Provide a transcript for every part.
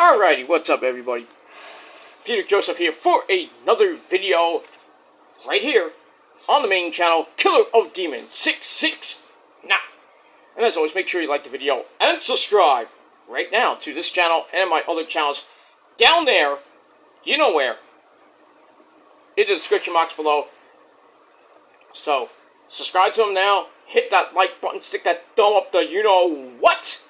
Alrighty, what's up everybody? Peter Joseph here for another video right here on the main channel, Killer of Demons 669. And as always, make sure you like the video and subscribe right now to this channel and my other channels down there, you know where, in the description box below. So, subscribe to them now, hit that like button, stick that thumb up the you know what,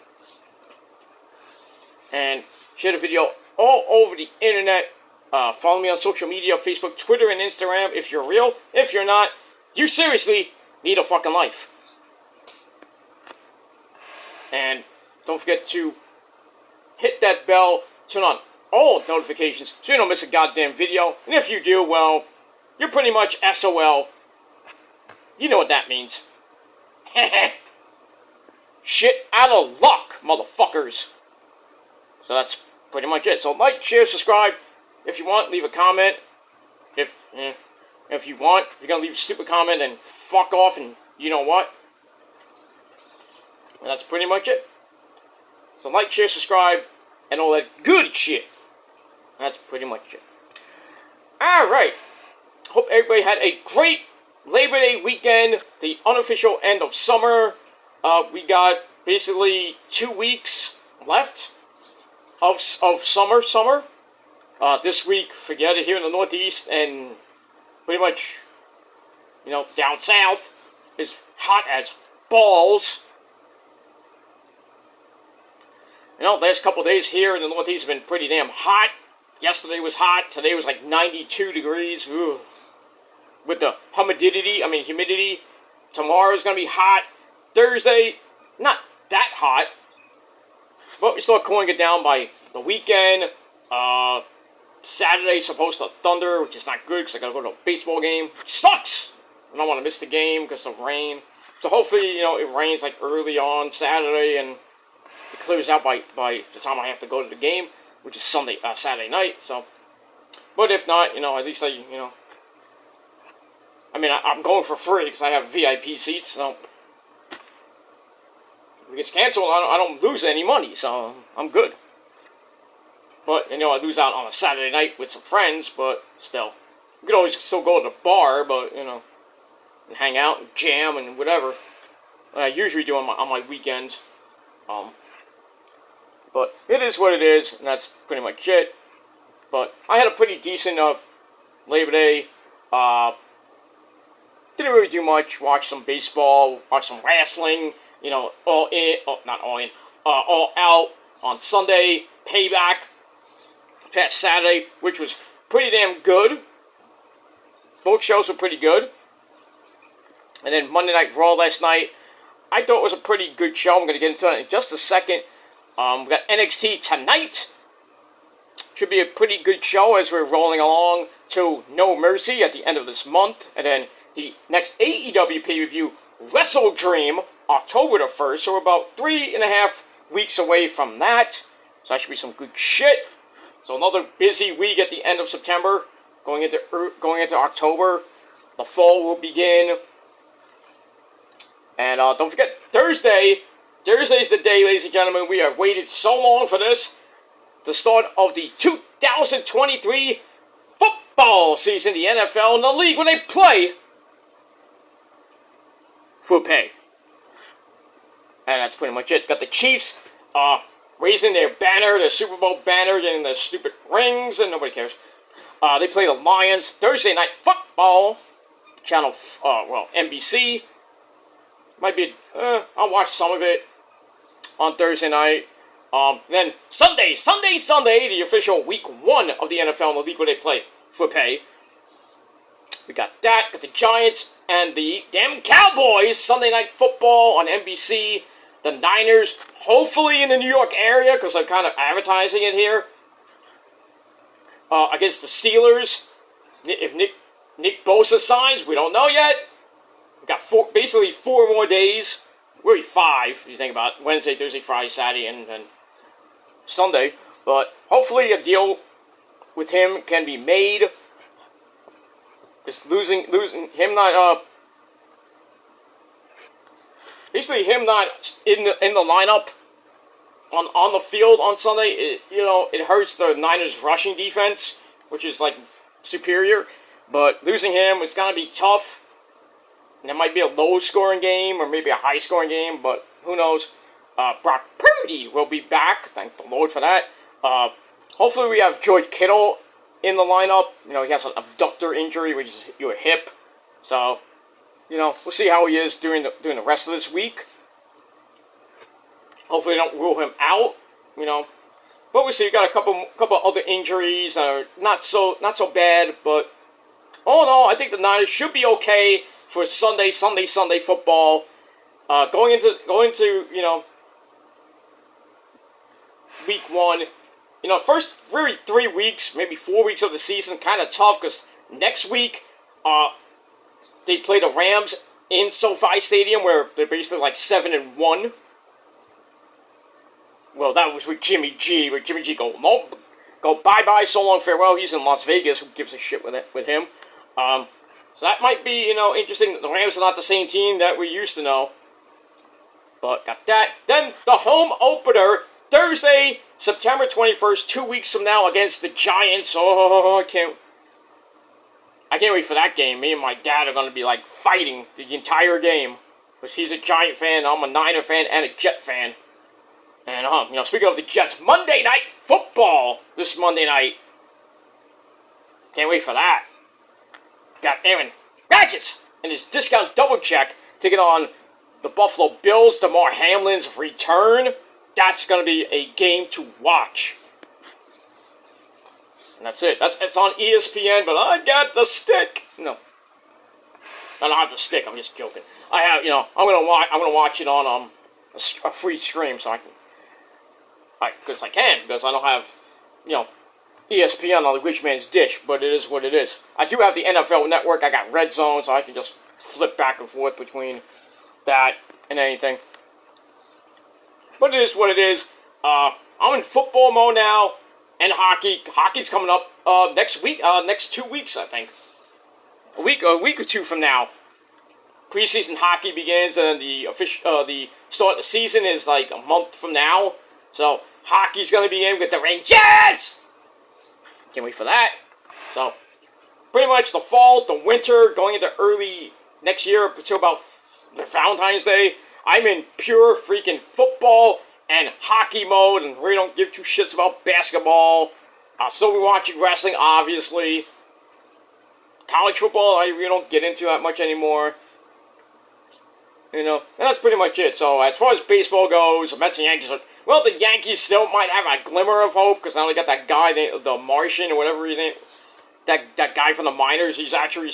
and share the video all over the internet. Follow me on social media, Facebook, Twitter, and Instagram if you're real. If you're not, you seriously need a fucking life. And don't forget to hit that bell, turn on all notifications so you don't miss a goddamn video. And if you do, well, you're pretty much SOL. You know what that means. Shit out of luck, motherfuckers. So that's pretty much it. So like, share, subscribe. If you want, leave a comment. If you want, if you're gonna leave a stupid comment, then fuck off and you know what. And that's pretty much it. So like, share, subscribe, and all that good shit. That's pretty much it. Alright. Hope everybody had a great Labor Day weekend. The unofficial end of summer. We got basically 2 weeks left of summer. This week, forget it, here in the Northeast and pretty much, you know, down south is hot as balls. You know, last couple days here in the Northeast have been pretty damn hot. Yesterday was hot. Today was like 92 degrees. Ugh. With the humidity. Tomorrow's going to be hot. Thursday, not that hot. But we start cooling it down by the weekend. Saturday's supposed to thunder, which is not good because I gotta go to a baseball game, which sucks! I don't want to miss the game because of rain. So hopefully, you know, it rains like early on Saturday and it clears out by the time I have to go to the game, which is Saturday night. So, but if not, you know, at least I'm going for free because I have VIP seats. So if it gets canceled, I don't lose any money, so I'm good. But, you know, I lose out on a Saturday night with some friends, but still. You could always still go to the bar, but, you know, and hang out and jam and whatever. I usually do on my weekends. But it is what it is, and that's pretty much it. But I had a pretty decent Labor Day. Didn't really do much. Watched some baseball, watched some wrestling, you know, all out on Sunday, Payback. Past Saturday, which was pretty damn good. Both shows were pretty good. And then Monday Night Raw last night, I thought it was a pretty good show. I'm going to get into it in just a second. We got NXT tonight. Should be a pretty good show as we're rolling along to No Mercy at the end of this month. And then the next AEW pay-per-view, Wrestle Dream, October the 1st. So we're about 3.5 weeks away from that. So that should be some good shit. So another busy week at the end of September, going into October. The fall will begin. And don't forget, Thursday. Thursday's the day, ladies and gentlemen. We have waited so long for this. The start of the 2023 football season, the NFL and the league, when they play for pay. And that's pretty much it. Got the Chiefs, raising their banner, their Super Bowl banner, getting the stupid rings, and nobody cares. They play the Lions, Thursday Night Football, channel, NBC. Might be, I'll watch some of it on Thursday night. Then Sunday, the official week 1 of the NFL and the league where they play for pay. We got that, got the Giants and the damn Cowboys, Sunday Night Football on NBC. The Niners, hopefully in the New York area, because I'm kind of advertising it here. Against the Steelers. If Nick Bosa signs, we don't know yet. We've got basically 4 more days. Really 5, if you think about it. Wednesday, Thursday, Friday, Saturday, and Sunday. But hopefully a deal with him can be made. Just losing him not basically him not in the lineup on the field on Sunday, it hurts the Niners' rushing defense, which is like superior. But losing him is gonna be tough. And it might be a low-scoring game or maybe a high-scoring game, but who knows? Brock Purdy will be back. Thank the Lord for that. Hopefully we have George Kittle in the lineup. He has an abductor injury, which is your hip. So, we'll see how he is during the rest of this week. Hopefully they don't rule him out. But we'll see. We got a couple other injuries that are not so bad, but all in all, I think the Niners should be okay for Sunday football. Going into week 1. First really 3 weeks, maybe 4 weeks of the season, kind of tough because next week, they play the Rams in SoFi Stadium where they're basically like 7-1. Well, that was with Jimmy G. With Jimmy G go bye-bye, so long, farewell. He's in Las Vegas. Who gives a shit with him? So that might be, interesting. The Rams are not the same team that we used to know. But got that. Then the home opener, Thursday, September 21st, 2 weeks from now against the Giants. Oh, I can't wait for that game. Me and my dad are going to be, like, fighting the entire game. Because he's a Giant fan, I'm a Niner fan, and a Jet fan. And, speaking of the Jets, Monday Night Football this Monday night. Can't wait for that. Got Aaron Rodgers and his discount double check to get on the Buffalo Bills. Damar Hamlin's return. That's going to be a game to watch. And that's it. It's on ESPN, but I got the stick. No. I don't have the stick. I'm just joking. I have, I'm gonna watch it on a free stream, so because I don't have, ESPN on the rich man's dish, but it is what it is. I do have the NFL Network. I got Red Zone, so I can just flip back and forth between that and anything. But it is what it is. I'm in football mode now, and hockey. Hockey's coming up next week. Next 2 weeks, I think. A week or two from now. Preseason hockey begins, and the start of the season is like a month from now. So hockey's gonna begin with the Rangers. Can't wait for that. So, pretty much the fall, the winter, going into early next year until about Valentine's Day, I'm in pure freaking football and hockey mode, and we don't give two shits about basketball. I'll still be watching wrestling, obviously. College football, I really don't get into that much anymore. And that's pretty much it. So, as far as baseball goes, the Mets and Yankees are... Well, the Yankees still might have a glimmer of hope, because now they got that guy, the Martian, or whatever his name... That guy from the minors, he's actually,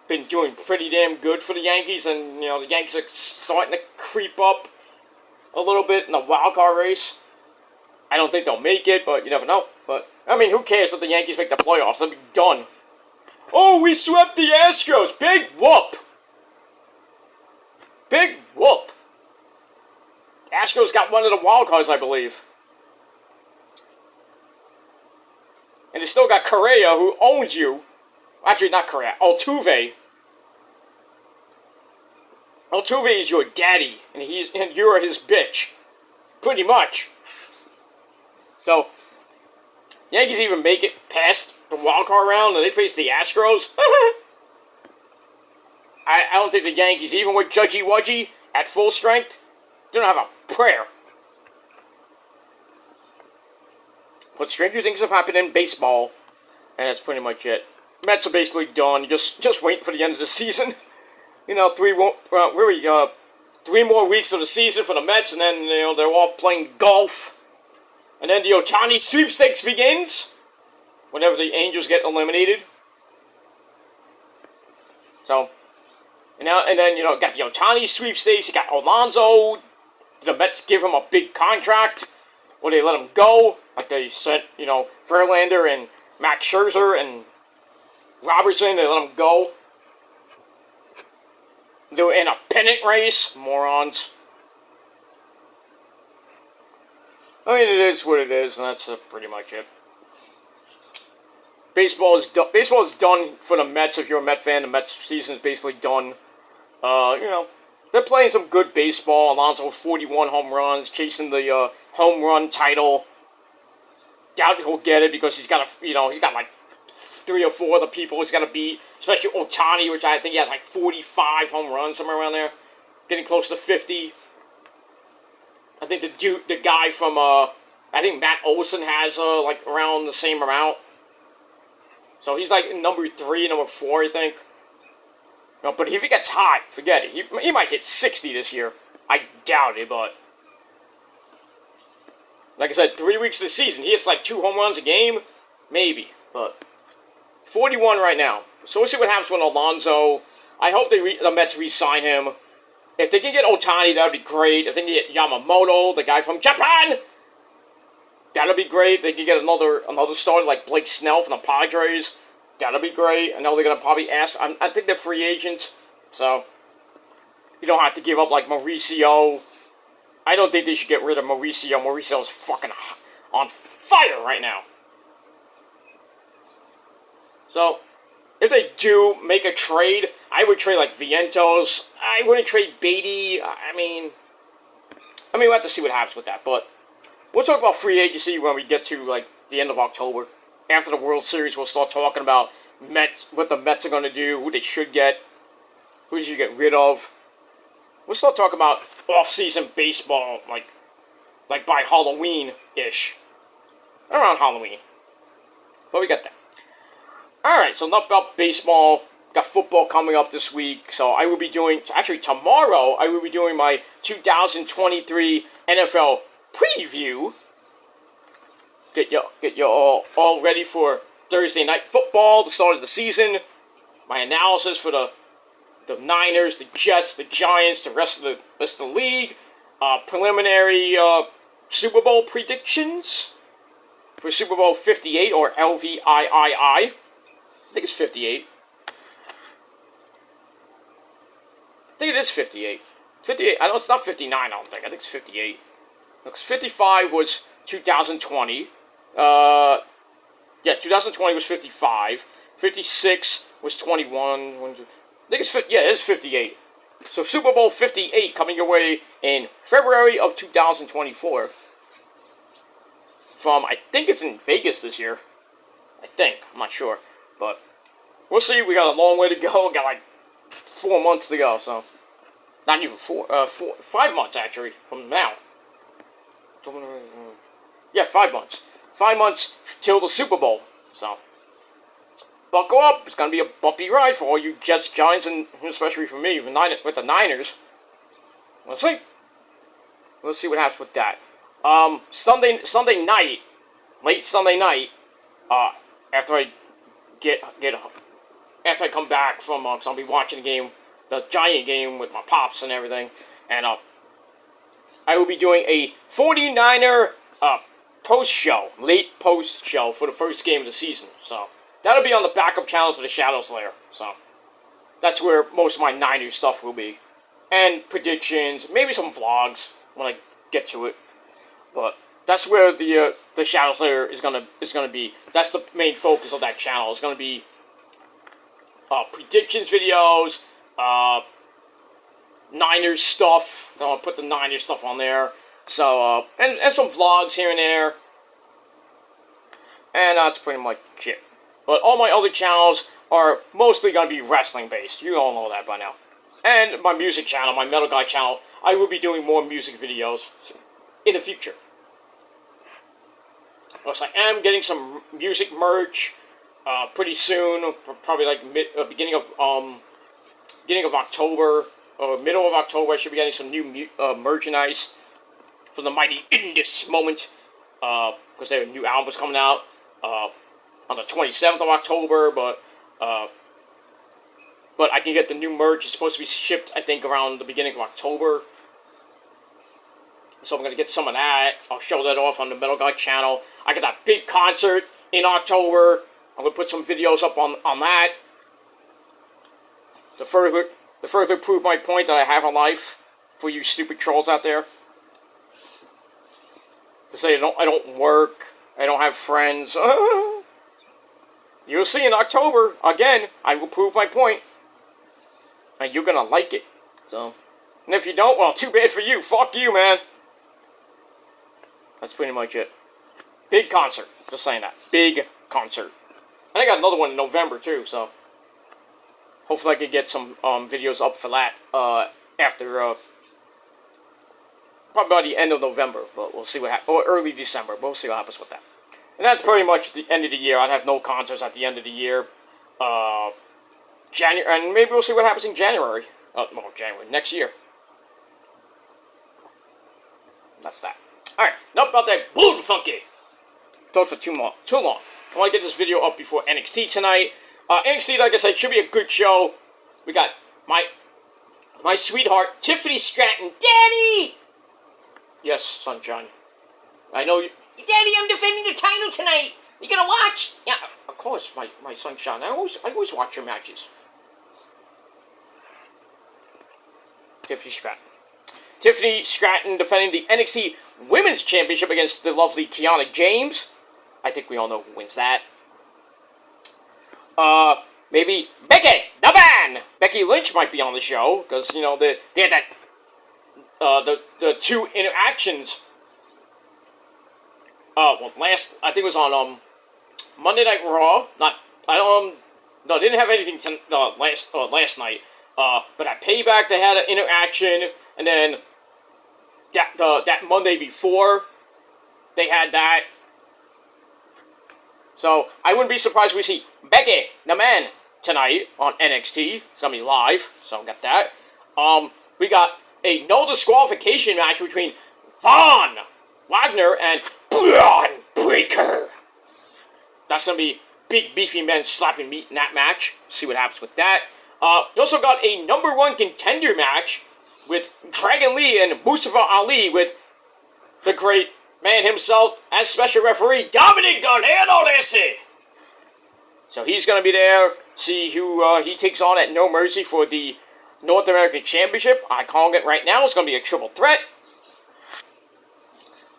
been doing pretty damn good for the Yankees, and, the Yankees are starting to creep up a little bit in the wild card race. I don't think they'll make it, but you never know. But, who cares if the Yankees make the playoffs? They'll be done. Oh, we swept the Astros! Big whoop! Big whoop! Astros got one of the wild cards, I believe. And they still got Correa, who owns you. Actually, not Correa. Altuve. Altuve is your daddy, and you're his bitch. Pretty much. So, Yankees even make it past the wild card round, and they face the Astros. I don't think the Yankees, even with Judgy Wudgy at full strength, they don't have a prayer. But stranger things have happened in baseball, and that's pretty much it. Mets are basically done. Just waiting for the end of the season. 3 more weeks of the season for the Mets, and then they're off playing golf. And then the Ohtani sweepstakes begins whenever the Angels get eliminated. So, and then got the Ohtani sweepstakes. You got Alonso. The Mets give him a big contract, or they let him go. Like they sent, Verlander and Max Scherzer and Robertson, they let him go. They were in a pennant race, morons. It is what it is, and that's pretty much it. Baseball is done for the Mets. If you're a Met fan, the Mets season is basically done. They're they're playing some good baseball. Alonso with 41 home runs, chasing the home run title. Doubt he'll get it because he's got like 3 or 4 other people he's got to beat, especially Ohtani, which I think he has like 45 home runs, somewhere around there, getting close to 50. I think the guy from I think Matt Olson has like around the same amount. So he's like number 3, number 4, I think. No, but if he gets hot, forget it. He might hit 60 this year. I doubt it, but like I said, 3 weeks of the season, he hits like 2 home runs a game, maybe. But 41 right now. So we'll see what happens with Alonso. I hope the Mets re-sign him. If they can get Ohtani, that would be great. If they can get Yamamoto, the guy from Japan, that would be great. They can get another starter like Blake Snell from the Padres. That would be great. I know they're going to probably ask. I think they're free agents, so you don't have to give up like Mauricio. I don't think they should get rid of Mauricio. Mauricio's fucking on fire right now. So, if they do make a trade, I would trade like Vientos. I wouldn't trade Beatty. I mean, we'll have to see what happens with that. But we'll talk about free agency when we get to like the end of October. After the World Series, we'll start talking about what the Mets are going to do, who they should get, who they should get rid of. We'll start talking about off-season baseball, like by Halloween-ish. Around Halloween. But we got that. Alright, so enough about baseball. Got football coming up this week. So I will be doing, actually tomorrow, I will be doing my 2023 NFL preview. Get you all ready for Thursday Night Football, the start of the season. My analysis for the Niners, the Jets, the Giants, the rest of the league. Preliminary Super Bowl predictions for Super Bowl 58 or LVIII. I think it's 58. I think it is 58. 58. I know it's not 59. I don't think. I think it's 58. Because 55 was 2020. 2020 was 55. 56 was 21. I think it's it is 58. So Super Bowl 58 coming your way in February of 2024. From, I think it's in Vegas this year. I think. I'm not sure. But we'll see. We got a long way to go. We got like 4 months to go. So not even 5 months actually from now. Yeah, 5 months. 5 months till the Super Bowl. So buckle up. It's going to be a bumpy ride for all you Jets, Giants, and especially for me with the Niners. We'll see. We'll see what happens with that. Sunday night, late Sunday night, after I come back from, because I'll be watching the Giant game with my pops and everything, and I will be doing a 49er late post show for the first game of the season. So that'll be on the backup channel to the Shadow Slayer. So that's where most of my Niners stuff will be, and predictions, maybe some vlogs when I get to it. But that's where the Shadow Slayer is gonna be. That's the main focus of that channel. It's gonna be predictions videos, Niners stuff. I'm gonna put the Niners stuff on there. So and some vlogs here and there. And that's pretty much it. But all my other channels are mostly gonna be wrestling based. You all know that by now. And my music channel, my Metal Guy channel, I will be doing more music videos in the future. Plus, I am getting some music merch pretty soon, probably like beginning of October or middle of October. I should be getting some new merchandise for the mighty In This Moment, because their new album is coming out on the 27th of October. But I can get the new merch. It's supposed to be shipped, I think, around the beginning of October. So I'm going to get some of that. I'll show that off on the Metal Guy channel. I got that big concert in October. I'm going to put some videos up on that. To further prove my point that I have a life for you stupid trolls out there. To say I don't work. I don't have friends. You'll see in October, again, I will prove my point. And you're going to like it. So And if you don't, well, too bad for you. Fuck you, man. That's pretty much it. Big concert. Just saying that. Big concert. And I got another one in November, too, so... hopefully I can get some videos up for that after... probably by the end of November, but we'll see what happens. Or early December, but we'll see what happens with that. And that's pretty much the end of the year. I'd have no concerts at the end of the year. January, and maybe we'll see what happens in January. January, next year. That's that. Alright, enough about that blue funky. Talked for too long. I want to get this video up before NXT tonight. NXT, like I said, should be a good show. We got my sweetheart, Tiffany Stratton. Daddy! Yes, sunshine. I know you... Daddy, I'm defending the title tonight. You gonna watch? Yeah, of course, my sunshine. I always watch your matches. Tiffany Stratton defending the NXT Women's Championship against the lovely Kiana James. I think we all know who wins that. Maybe Becky, the man! Becky Lynch might be on the show, because, you know, they had that, the two interactions. I think it was on, Monday Night Raw. No, they didn't have anything last night. But at Payback, they had an interaction, and then that Monday before, they had that. So, I wouldn't be surprised if we see Becky, the man, tonight on NXT. It's gonna be live, so got that. We got a no disqualification match between Von Wagner and Braun Breaker. That's gonna be big beefy men slapping meat in that match. See what happens with that. You also got a #1 contender match with Dragon Lee and Mustafa Ali with the great man himself as special referee, Dominic Gargano. So he's going to be there. See who he takes on at No Mercy for the North American Championship. I'm calling it right now. It's going to be a triple threat.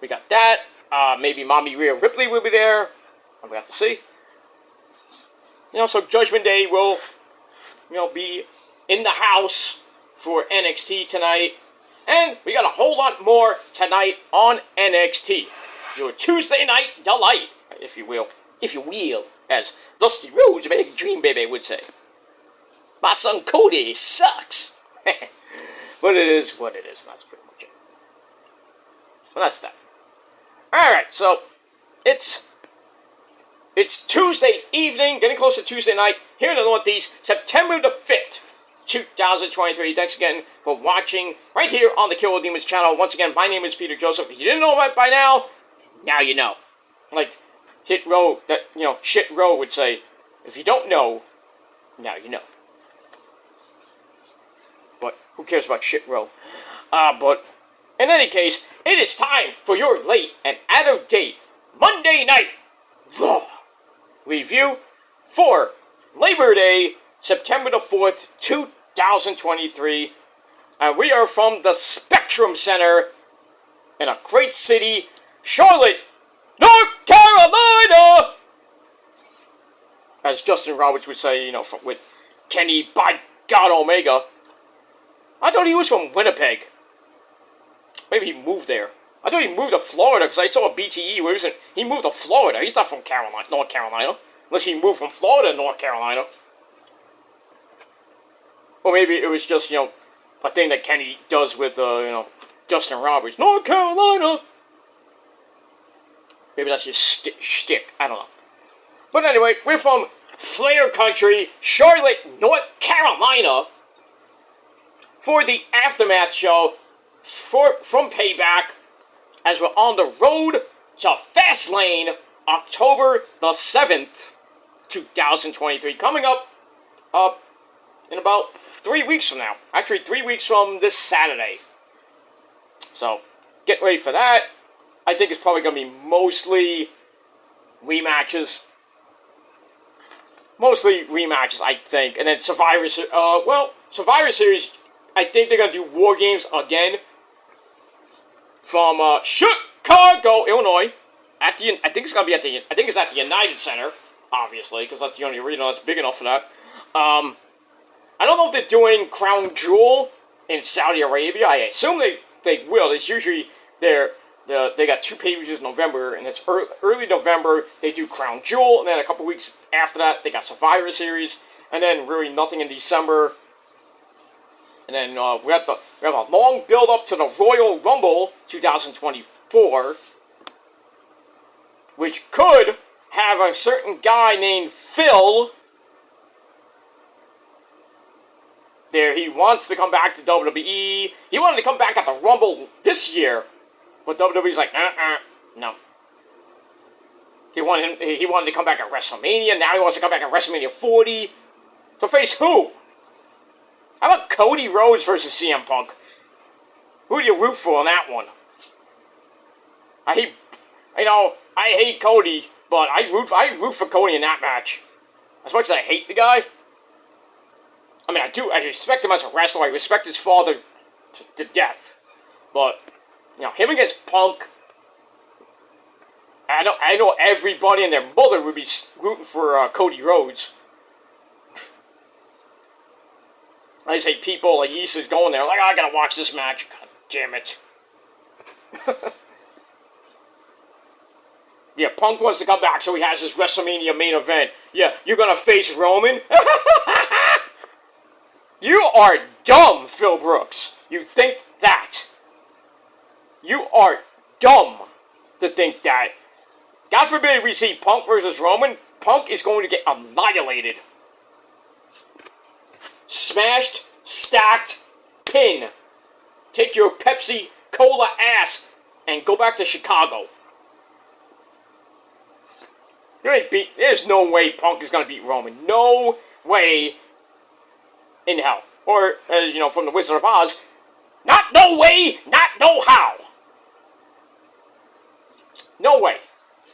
We got that. Maybe Mommy Rhea Ripley will be there. We have to see. You know, so Judgment Day will, you know, be in the house for NXT tonight. And we got a whole lot more tonight on NXT. Your Tuesday night delight, if you will. If you will, as Dusty Rhodes, Big Dream Baby would say. My son Cody sucks. But it is what it is, and that's pretty much it. Well, that's that. Alright, so it's Tuesday evening, getting close to Tuesday night, here in the Northeast, September the 5th, 2023. Thanks again for watching right here on the Kill Demons channel. Once again, my name is Peter Joseph. If you didn't know that by now you know. Like Shit Row would say, if you don't know, now you know. But who cares about Shit Row? But in any case, it is time for your late and out-of-date Monday Night Raw review for Labor Day, September the 4th, 2023. And we are from the Spectrum Center in a great city, Charlotte, North Carolina! As Justin Roberts would say, you know, with Kenny by God Omega. I thought he was from Winnipeg. Maybe he moved there. I thought he moved to Florida, because I saw a BTE where he moved to Florida. He's not from North Carolina. Unless he moved from Florida to North Carolina. Or maybe it was just, you know, a thing that Kenny does with, Justin Roberts. North Carolina! Maybe that's his shtick. I don't know. But anyway, we're from Flair Country, Charlotte, North Carolina, for the Aftermath show from Payback, as we're on the road to Fastlane, October the 7th, 2023. Coming up in about 3 weeks from now. Actually, 3 weeks from this Saturday. So, get ready for that. I think it's probably going to be mostly rematches. Mostly rematches, I think. And then Survivor Series, I think they're going to do War Games again. From Chicago, Illinois. I think it's going to be at the United Center, obviously, because that's the only arena that's big enough for that. I don't know if they're doing Crown Jewel in Saudi Arabia. I assume they will. It's usually they got 2 pay-per-views in November, and it's early November. They do Crown Jewel, and then a couple weeks after that, they got Survivor Series, and then really nothing in December. And then we have a long build-up to the Royal Rumble 2024, which could have a certain guy named Phil. There, he wants to come back to WWE. He wanted to come back at the Rumble this year, but WWE's like, no. He wanted to come back at WrestleMania. Now he wants to come back at WrestleMania 40. To face who? How about Cody Rhodes versus CM Punk? Who do you root for in that one? I hate Cody, but I root for Cody in that match. As much as I hate the guy, I mean, I respect him as a wrestler. I respect his father to death. But, him against Punk, I know everybody and their mother would be rooting for Cody Rhodes. I say people like Issa's going there, like, I gotta watch this match. God damn it. Yeah, Punk wants to come back, so he has his WrestleMania main event. Yeah, you're gonna face Roman? You are dumb, Phil Brooks. You think that. You are dumb to think that. God forbid we see Punk versus Roman. Punk is going to get annihilated. Smashed, stacked, pin. Take your Pepsi Cola ass and go back to Chicago. There's no way Punk is going to beat Roman. No way in hell. Or, as you know, from the Wizard of Oz, not no way, not no how. No way.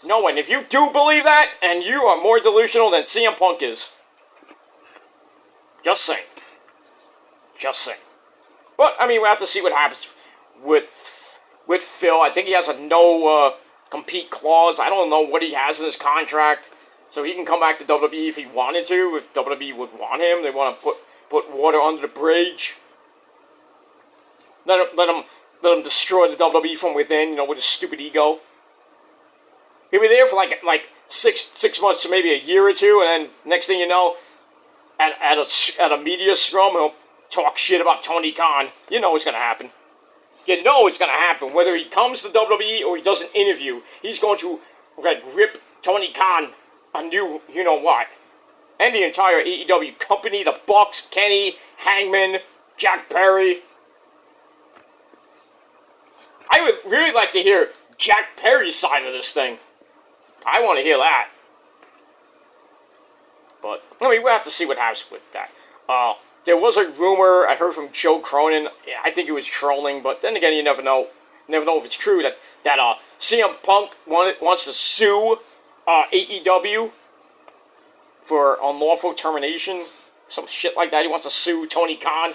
No way. And if you do believe that, and you are more delusional than CM Punk is. Just saying. Just saying. But, I mean, we'll have to see what happens with Phil. I think he has a no compete clause. I don't know what he has in his contract. So he can come back to WWE if he wanted to, if WWE would want him. They want to put water under the bridge. Let him destroy the WWE from within, with his stupid ego. He'll be there for like six months to maybe a year or two, and then next thing you know, at a media scrum, he'll talk shit about Tony Khan. You know what's gonna happen. You know it's gonna happen. Whether he comes to WWE or he does an interview, he's going to rip Tony Khan a new you-know-what. And the entire AEW company, the Bucks, Kenny, Hangman, Jack Perry. I would really like to hear Jack Perry's side of this thing. I want to hear that. But, I mean, we'll have to see what happens with that. There was a rumor I heard from Joe Cronin. Yeah, I think it was trolling, but then again, you never know. You never know if it's true that CM Punk wants to sue AEW for unlawful termination. Some shit like that. He wants to sue Tony Khan.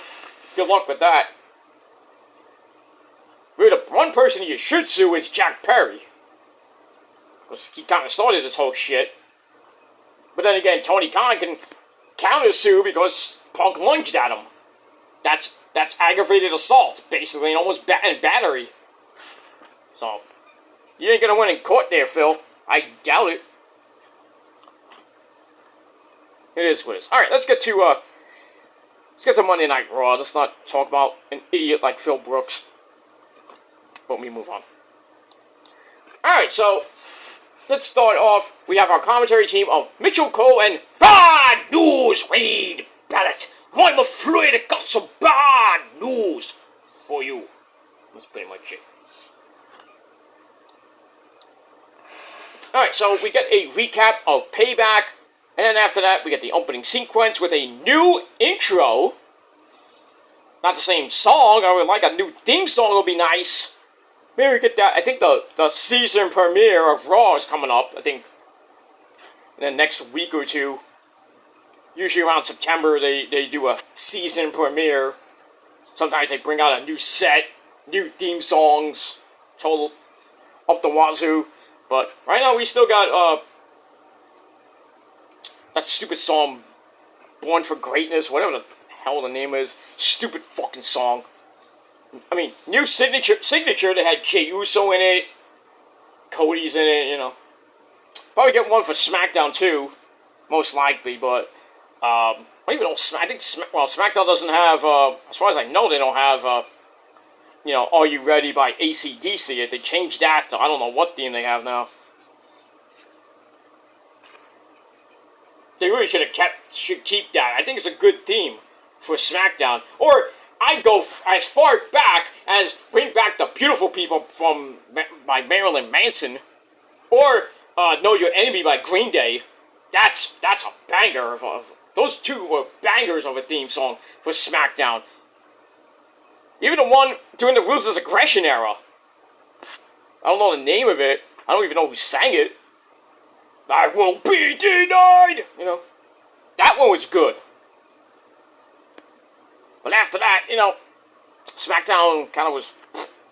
Good luck with that. Really, the one person you should sue is Jack Perry. Because he kind of started this whole shit. But then again, Tony Khan can counter-sue because Punk lunged at him. That's aggravated assault, basically, and almost battery. So, you ain't gonna win in court there, Phil. I doubt it. It is what it is. Alright, let's get to Monday Night Raw. Let's not talk about an idiot like Phil Brooks. But we move on. Alright, so let's start off. We have our commentary team of Mitchell Cole and Bad News Wade Barrett. I'm afraid I got some bad news for you. That's pretty much it. Alright, so we get a recap of Payback. And then after that, we get the opening sequence with a new intro. Not the same song. I would like a new theme song. It would be nice. Maybe we get that. I think the season premiere of Raw is coming up. I think in the next week or two. Usually around September, they do a season premiere. Sometimes they bring out a new set, new theme songs, total up the wazoo. But right now, we still got that stupid song, Born for Greatness, whatever the hell the name is. Stupid fucking song. I mean, new signature. They had Jey Uso in it. Cody's in it. You know, probably get one for SmackDown too, most likely. But I don't even know. I think SmackDown doesn't have. As far as I know, they don't have. You know, Are You Ready by AC/DC. They changed that to, I don't know what theme they have now. They really should keep that. I think it's a good theme for SmackDown. Or I go as far back as bring back The Beautiful People by Marilyn Manson, or Know Your Enemy by Green Day. That's a banger of those two were bangers of a theme song for SmackDown. Even the one during the Ruthless Aggression era. I don't know the name of it. I don't even know who sang it. I will be denied! You know, that one was good. But after that, you know, SmackDown kind of was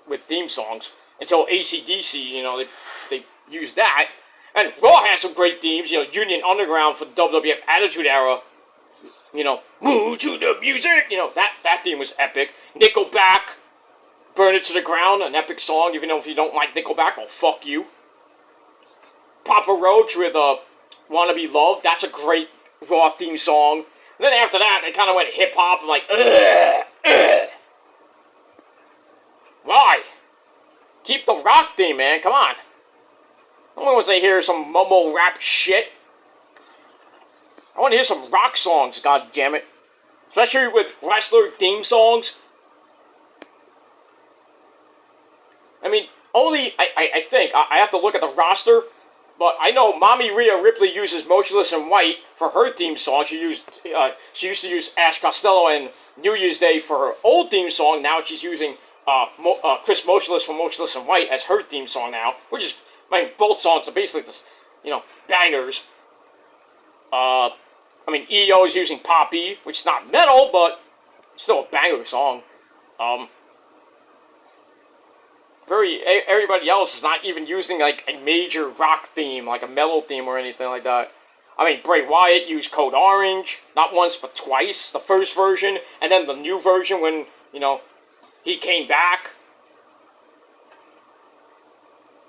with theme songs. Until AC/DC, you know, they used that. And Raw has some great themes, you know, Union Underground for the WWF Attitude Era. You know, move to the music! You know, that theme was epic. Nickelback, Burn It to the Ground, an epic song, even though if you don't like Nickelback, well, fuck you. Papa Roach with Wanna Be Loved, that's a great Raw theme song. And then after that, they kind of went hip-hop, and like, ugh. Why? Keep the rock theme, man, come on. I don't want to hear some mumble rap shit. I want to hear some rock songs, god damn it. Especially with wrestler theme songs. I mean, I think, I have to look at the roster, but I know Mommy Rhea Ripley uses Motionless in White for her theme song. She used to use Ash Costello and New Year's Day for her old theme song. Now she's using Chris Motionless from Motionless in White as her theme song now. Which is, I mean, both songs are basically just, you know, bangers. I mean, EO is using Poppy, which is not metal, but still a banger song. Everybody else is not even using, like, a major rock theme, like a metal theme or anything like that. I mean, Bray Wyatt used Code Orange, not once but twice, the first version, and then the new version when, you know, he came back.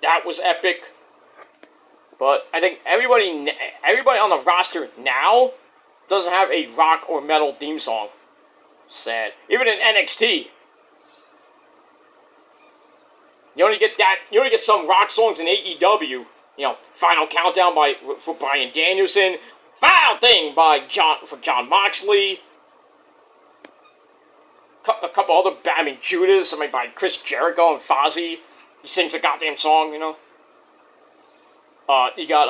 That was epic. But I think everybody on the roster now doesn't have a rock or metal theme song. Sad. Even in NXT. You only get some rock songs in AEW. You know, Final Countdown for Bryan Danielson. Final Thing by John Moxley. A couple other, I mean, Judas, I mean, by Chris Jericho and Fozzy. He sings a goddamn song, you know. You got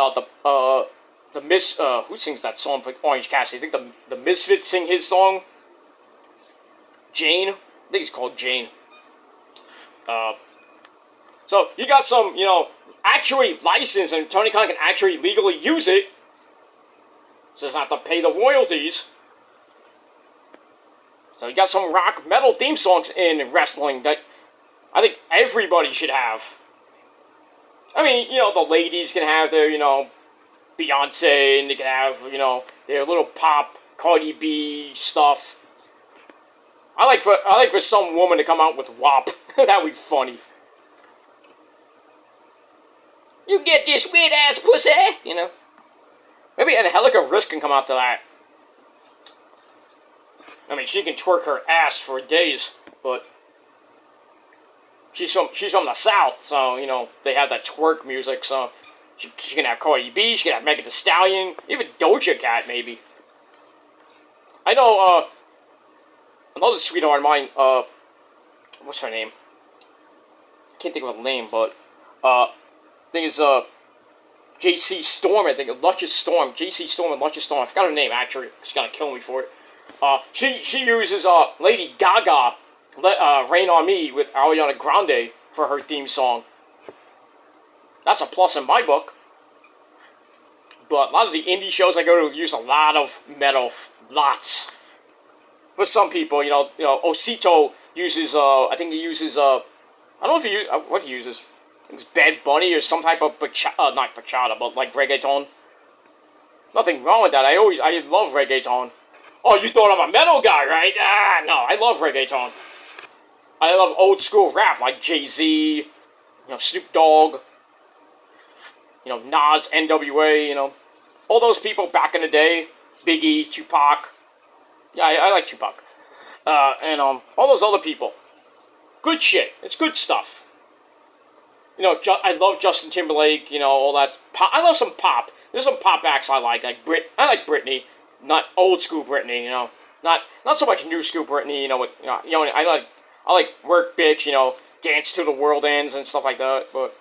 who sings that song for Orange Cassidy? I think the Misfits sing his song. Jane? I think it's called Jane. So, you got some, you know, actually licensed, and Tony Khan can actually legally use it. So, doesn't have to pay the royalties. So, you got some rock metal theme songs in wrestling that I think everybody should have. I mean, you know, the ladies can have their, you know, Beyonce, and they can have, you know, their little pop, Cardi B stuff. I like for some woman to come out with WAP. That would be funny. You get this weird ass pussy, you know. Maybe Angelica Risk can come out to that. I mean, she can twerk her ass for days, but she's from the South, so, you know, they have that twerk music, so she can have Cardi B, she can have Megan Thee Stallion, even Doja Cat, maybe. I know, another sweetheart of mine, what's her name? Can't think of her name, but, I think it's, JC Storm, I think, Luscious Storm, JC Storm and Luscious Storm, I forgot her name, actually, she's gonna kill me for it. She uses, Lady Gaga, Rain on Me with Ariana Grande for her theme song. That's a plus in my book. But a lot of the indie shows I go to use a lot of metal. Lots. For some people, you know, Osito uses, I think he uses, I don't know if he uses, what he uses. I think it's Bad Bunny or some type of not bachata, but like reggaeton. Nothing wrong with that. I love reggaeton. Oh, you thought I'm a metal guy, right? No, I love reggaeton. I love old school rap like Jay-Z, Snoop Dogg, Nas, NWA, all those people back in the day, Biggie, Tupac. Yeah, I like Tupac. And all those other people. Good shit. It's good stuff. I love Justin Timberlake, all that pop. I love some pop. There's some pop acts I like I like Britney, not old school Britney, not so much new school Britney, I like Work Bitch, Dance Till the World Ends and stuff like that, but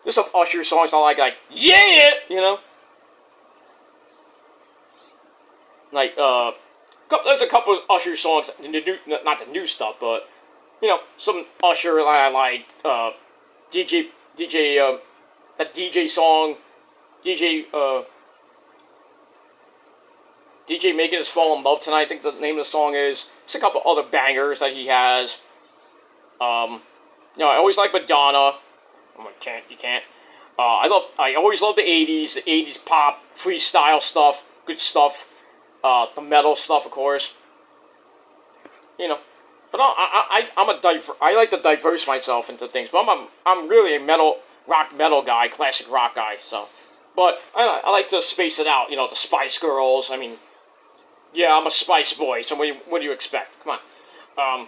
there's some Usher songs I like yeah, like, there's a couple of Usher songs, not the new stuff, but, some Usher I like, that DJ song, DJ Making Us Fall in Love Tonight, I think the name of the song is. There's a couple other bangers that he has. I always like Madonna. You can't. I always love the 80s pop, freestyle stuff, good stuff. The metal stuff, of course. But I like to diverse myself into things. But I'm really a rock metal guy, classic rock guy. So, but I like to space it out. The Spice Girls. I mean, yeah, I'm a Spice boy. So what do you expect? Come on.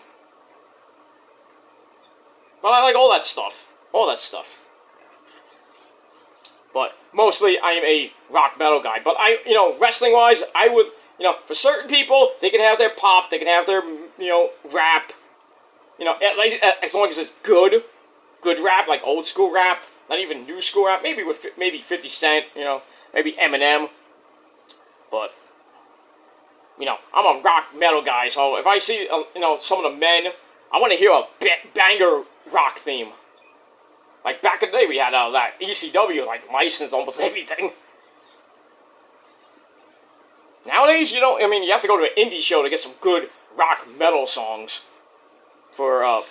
But I like all that stuff. But mostly I am a rock metal guy. But wrestling wise, I would. For certain people, they can have their pop, they can have their, rap, as long as it's good rap, like old school rap, not even new school rap, maybe 50 Cent, maybe Eminem, but, I'm a rock metal guy, so if I see, some of the men, I want to hear a banger rock theme. Like, back in the day, we had that ECW, like, licensed almost everything. Nowadays, you have to go to an indie show to get some good rock metal songs for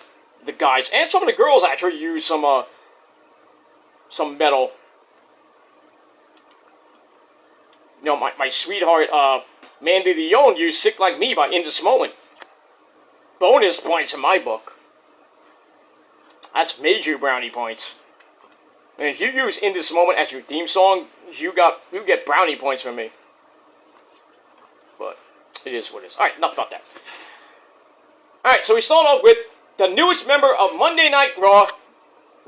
the guys. And some of the girls actually use some metal. My sweetheart, Mandy Leone, used Sick Like Me by In This Moment. Bonus points in my book. That's major brownie points. And if you use In This Moment as your theme song, you get brownie points from me. But it is what it is. Alright, enough about that. Alright, so we start off with the newest member of Monday Night Raw.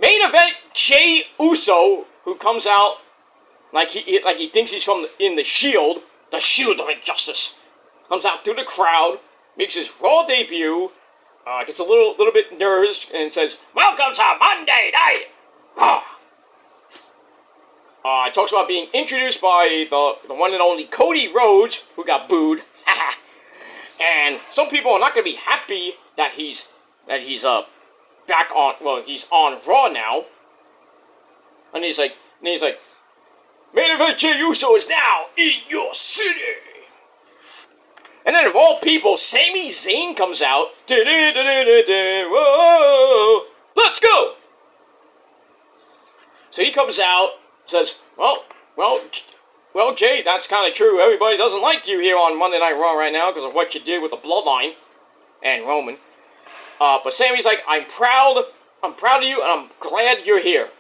Main event, Jey Uso, who comes out like he thinks he's from in the Shield of Injustice. Comes out through the crowd, makes his Raw debut, gets a little bit nervous, and says, "Welcome to Monday Night Raw." Talks about being introduced by the one and only Cody Rhodes, who got booed. And some people are not going to be happy that he's back on. Well, he's on Raw now. And he's like, main event Jey Uso is now in your city. And then of all people, Sami Zayn comes out. Whoa, let's go. So he comes out. Says, well, Jay, that's kind of true. Everybody doesn't like you here on Monday Night Raw right now because of what you did with the Bloodline and Roman. But Sammy's like, I'm proud of you, and I'm glad you're here.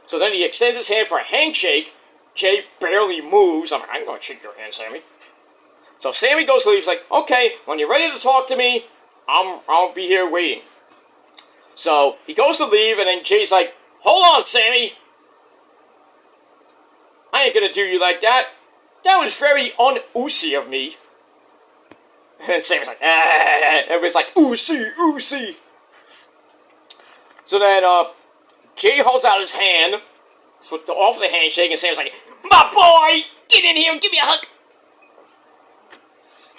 So then he extends his hand for a handshake. Jay barely moves. I'm going to shake your hand, Sammy. So Sammy goes to leave. He's like, okay, when you're ready to talk to me, I'll be here waiting. So he goes to leave, and then Jay's like, hold on, Sammy. I ain't gonna do you like that. That was very un-Usi of me. And then Sammy's like, everybody's like, Usi. So then, Jay holds out his hand to offer the handshake, and Sammy's like, my boy, get in here and give me a hug.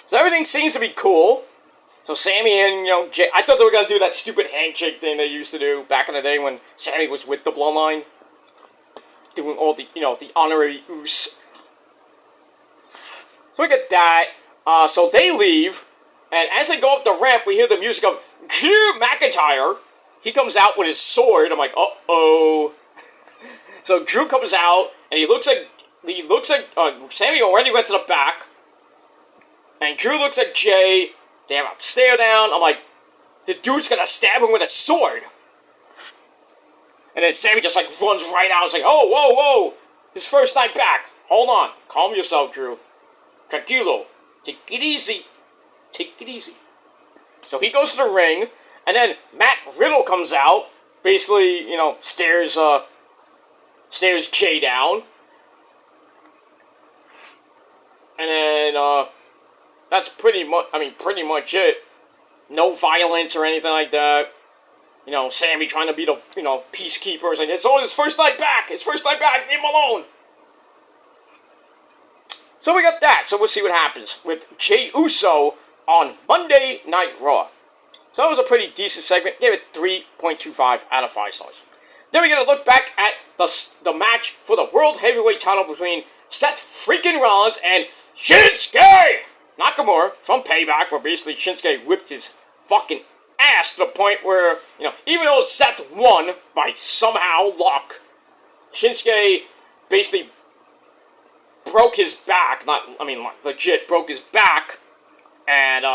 So everything seems to be cool. So Sammy and, Jay, I thought they were gonna do that stupid handshake thing they used to do back in the day when Sammy was with the Bloodline. Doing all the, the honorary oos. So we get that. So they leave. And as they go up the ramp, we hear the music of Drew McIntyre. He comes out with his sword. I'm like, uh-oh. So Drew comes out, and he looks like Sammy already went to the back. And Drew looks at Jay. They have a stare down. I'm like, the dude's gonna stab him with a sword. And then Sammy just like runs right out. It's like, oh, whoa, whoa. His first night back. Hold on. Calm yourself, Drew. Tranquilo. Take it easy. Take it easy. So he goes to the ring. And then Matt Riddle comes out. Basically, stares Jay down. And then, that's pretty much it. No violence or anything like that. Sammy trying to be the, peacekeeper. It's like, it's his first night back. Leave him alone. So we got that. So we'll see what happens with Jey Uso on Monday Night Raw. So that was a pretty decent segment. Gave it 3.25 out of 5 stars. Then we're going to look back at the match for the World Heavyweight title between Seth freaking Rollins and Shinsuke Nakamura from Payback, where basically Shinsuke whipped his fucking ass to the point where, even though Seth won by somehow luck, Shinsuke basically broke his back. Legit broke his back. And,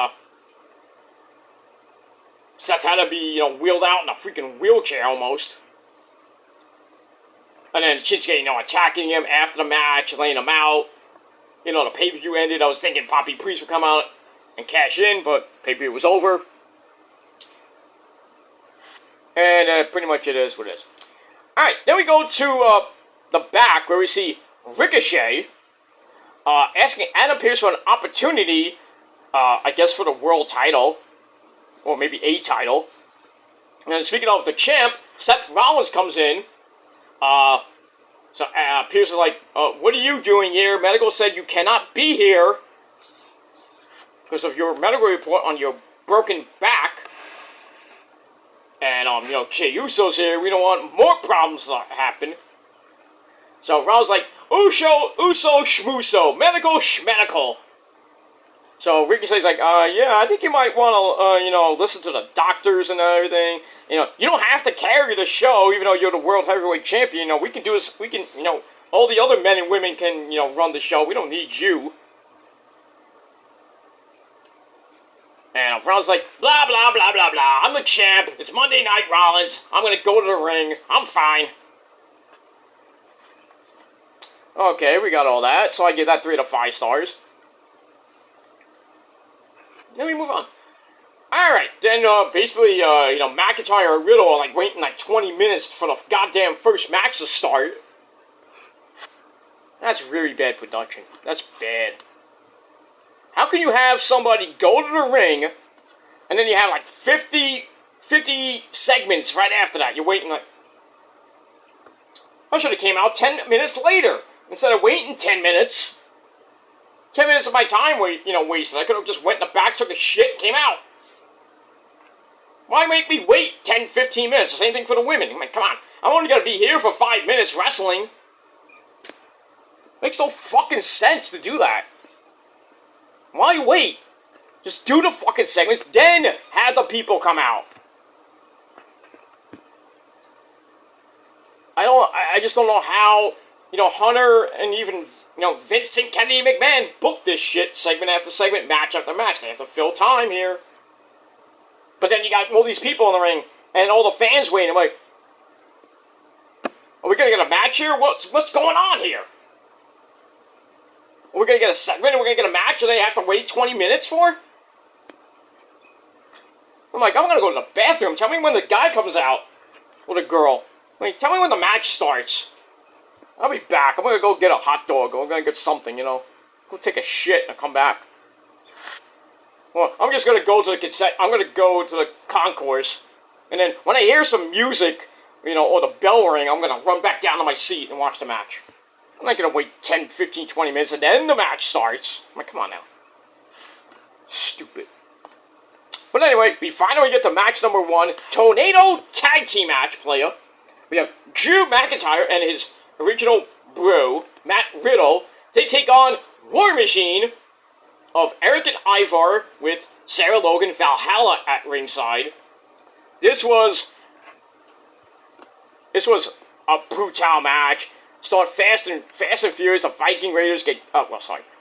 Seth had to be, wheeled out in a freaking wheelchair almost. And then Shinsuke, attacking him after the match, laying him out. The pay-per-view ended. I was thinking Poppy Priest would come out and cash in, but pay-per-view was over. And pretty much it is what it is. Alright, then we go to the back where we see Ricochet asking Adam Pearce for an opportunity, I guess for the world title. Or maybe a title. And speaking of the champ, Seth Rollins comes in. So Pearce is like, what are you doing here? Medical said you cannot be here because of your medical report on your broken back. And, Jey Uso's here. We don't want more problems to happen. So Rollins like, Uso schmuso, medical schmedical. So Ricochet's like, yeah, I think you might want to, listen to the doctors and everything. You don't have to carry the show, even though you're the World Heavyweight Champion. We can do this, all the other men and women can, run the show. We don't need you. And Rollins like, blah, blah, blah, blah, blah. I'm the champ. It's Monday Night Rollins. I'm going to go to the ring. I'm fine. Okay, we got all that. So I give that 3 out of 5 stars. Then we move on. Alright, then basically, McIntyre and Riddle are waiting 20 minutes for the goddamn first match to start. That's really bad production. That's bad. How can you have somebody go to the ring, and then you have 50 segments right after that? You're waiting I should have came out 10 minutes later, instead of waiting 10 minutes. 10 minutes of my time wasted. I could have just went in the back, took a shit, and came out. Why make me wait 10, 15 minutes? The same thing for the women. Come on. I'm only going to be here for 5 minutes wrestling. Makes no fucking sense to do that. Why wait? Just do the fucking segments, then have the people come out. I just don't know how, Hunter and even, Vincent Kennedy McMahon booked this shit segment after segment, match after match. They have to fill time here. But then you got all these people in the ring, and all the fans waiting. I'm like, are we gonna get a match here? What's going on here? Are we gonna get a segment, and we're gonna get a match, and they have to wait 20 minutes for? I'm like, I'm gonna go to the bathroom. Tell me when the guy comes out. Or the girl. Tell me when the match starts. I'll be back. I'm gonna go get a hot dog. I'm gonna get something, Go take a shit and come back. Well, I'm just gonna go to I'm gonna go to the concourse. And then when I hear some music, or the bell ring, I'm gonna run back down to my seat and watch the match. I'm not gonna wait 10, 15, 20 minutes and then the match starts. I'm like, come on now. Stupid. But anyway, we finally get to match number 1. Tornado Tag Team match, player. We have Drew McIntyre and his original bro, Matt Riddle. They take on War Machine of Eric and Ivar with Sarah Logan Valhalla at ringside. This was a brutal match. start Fast and Furious. The Viking Raiders get,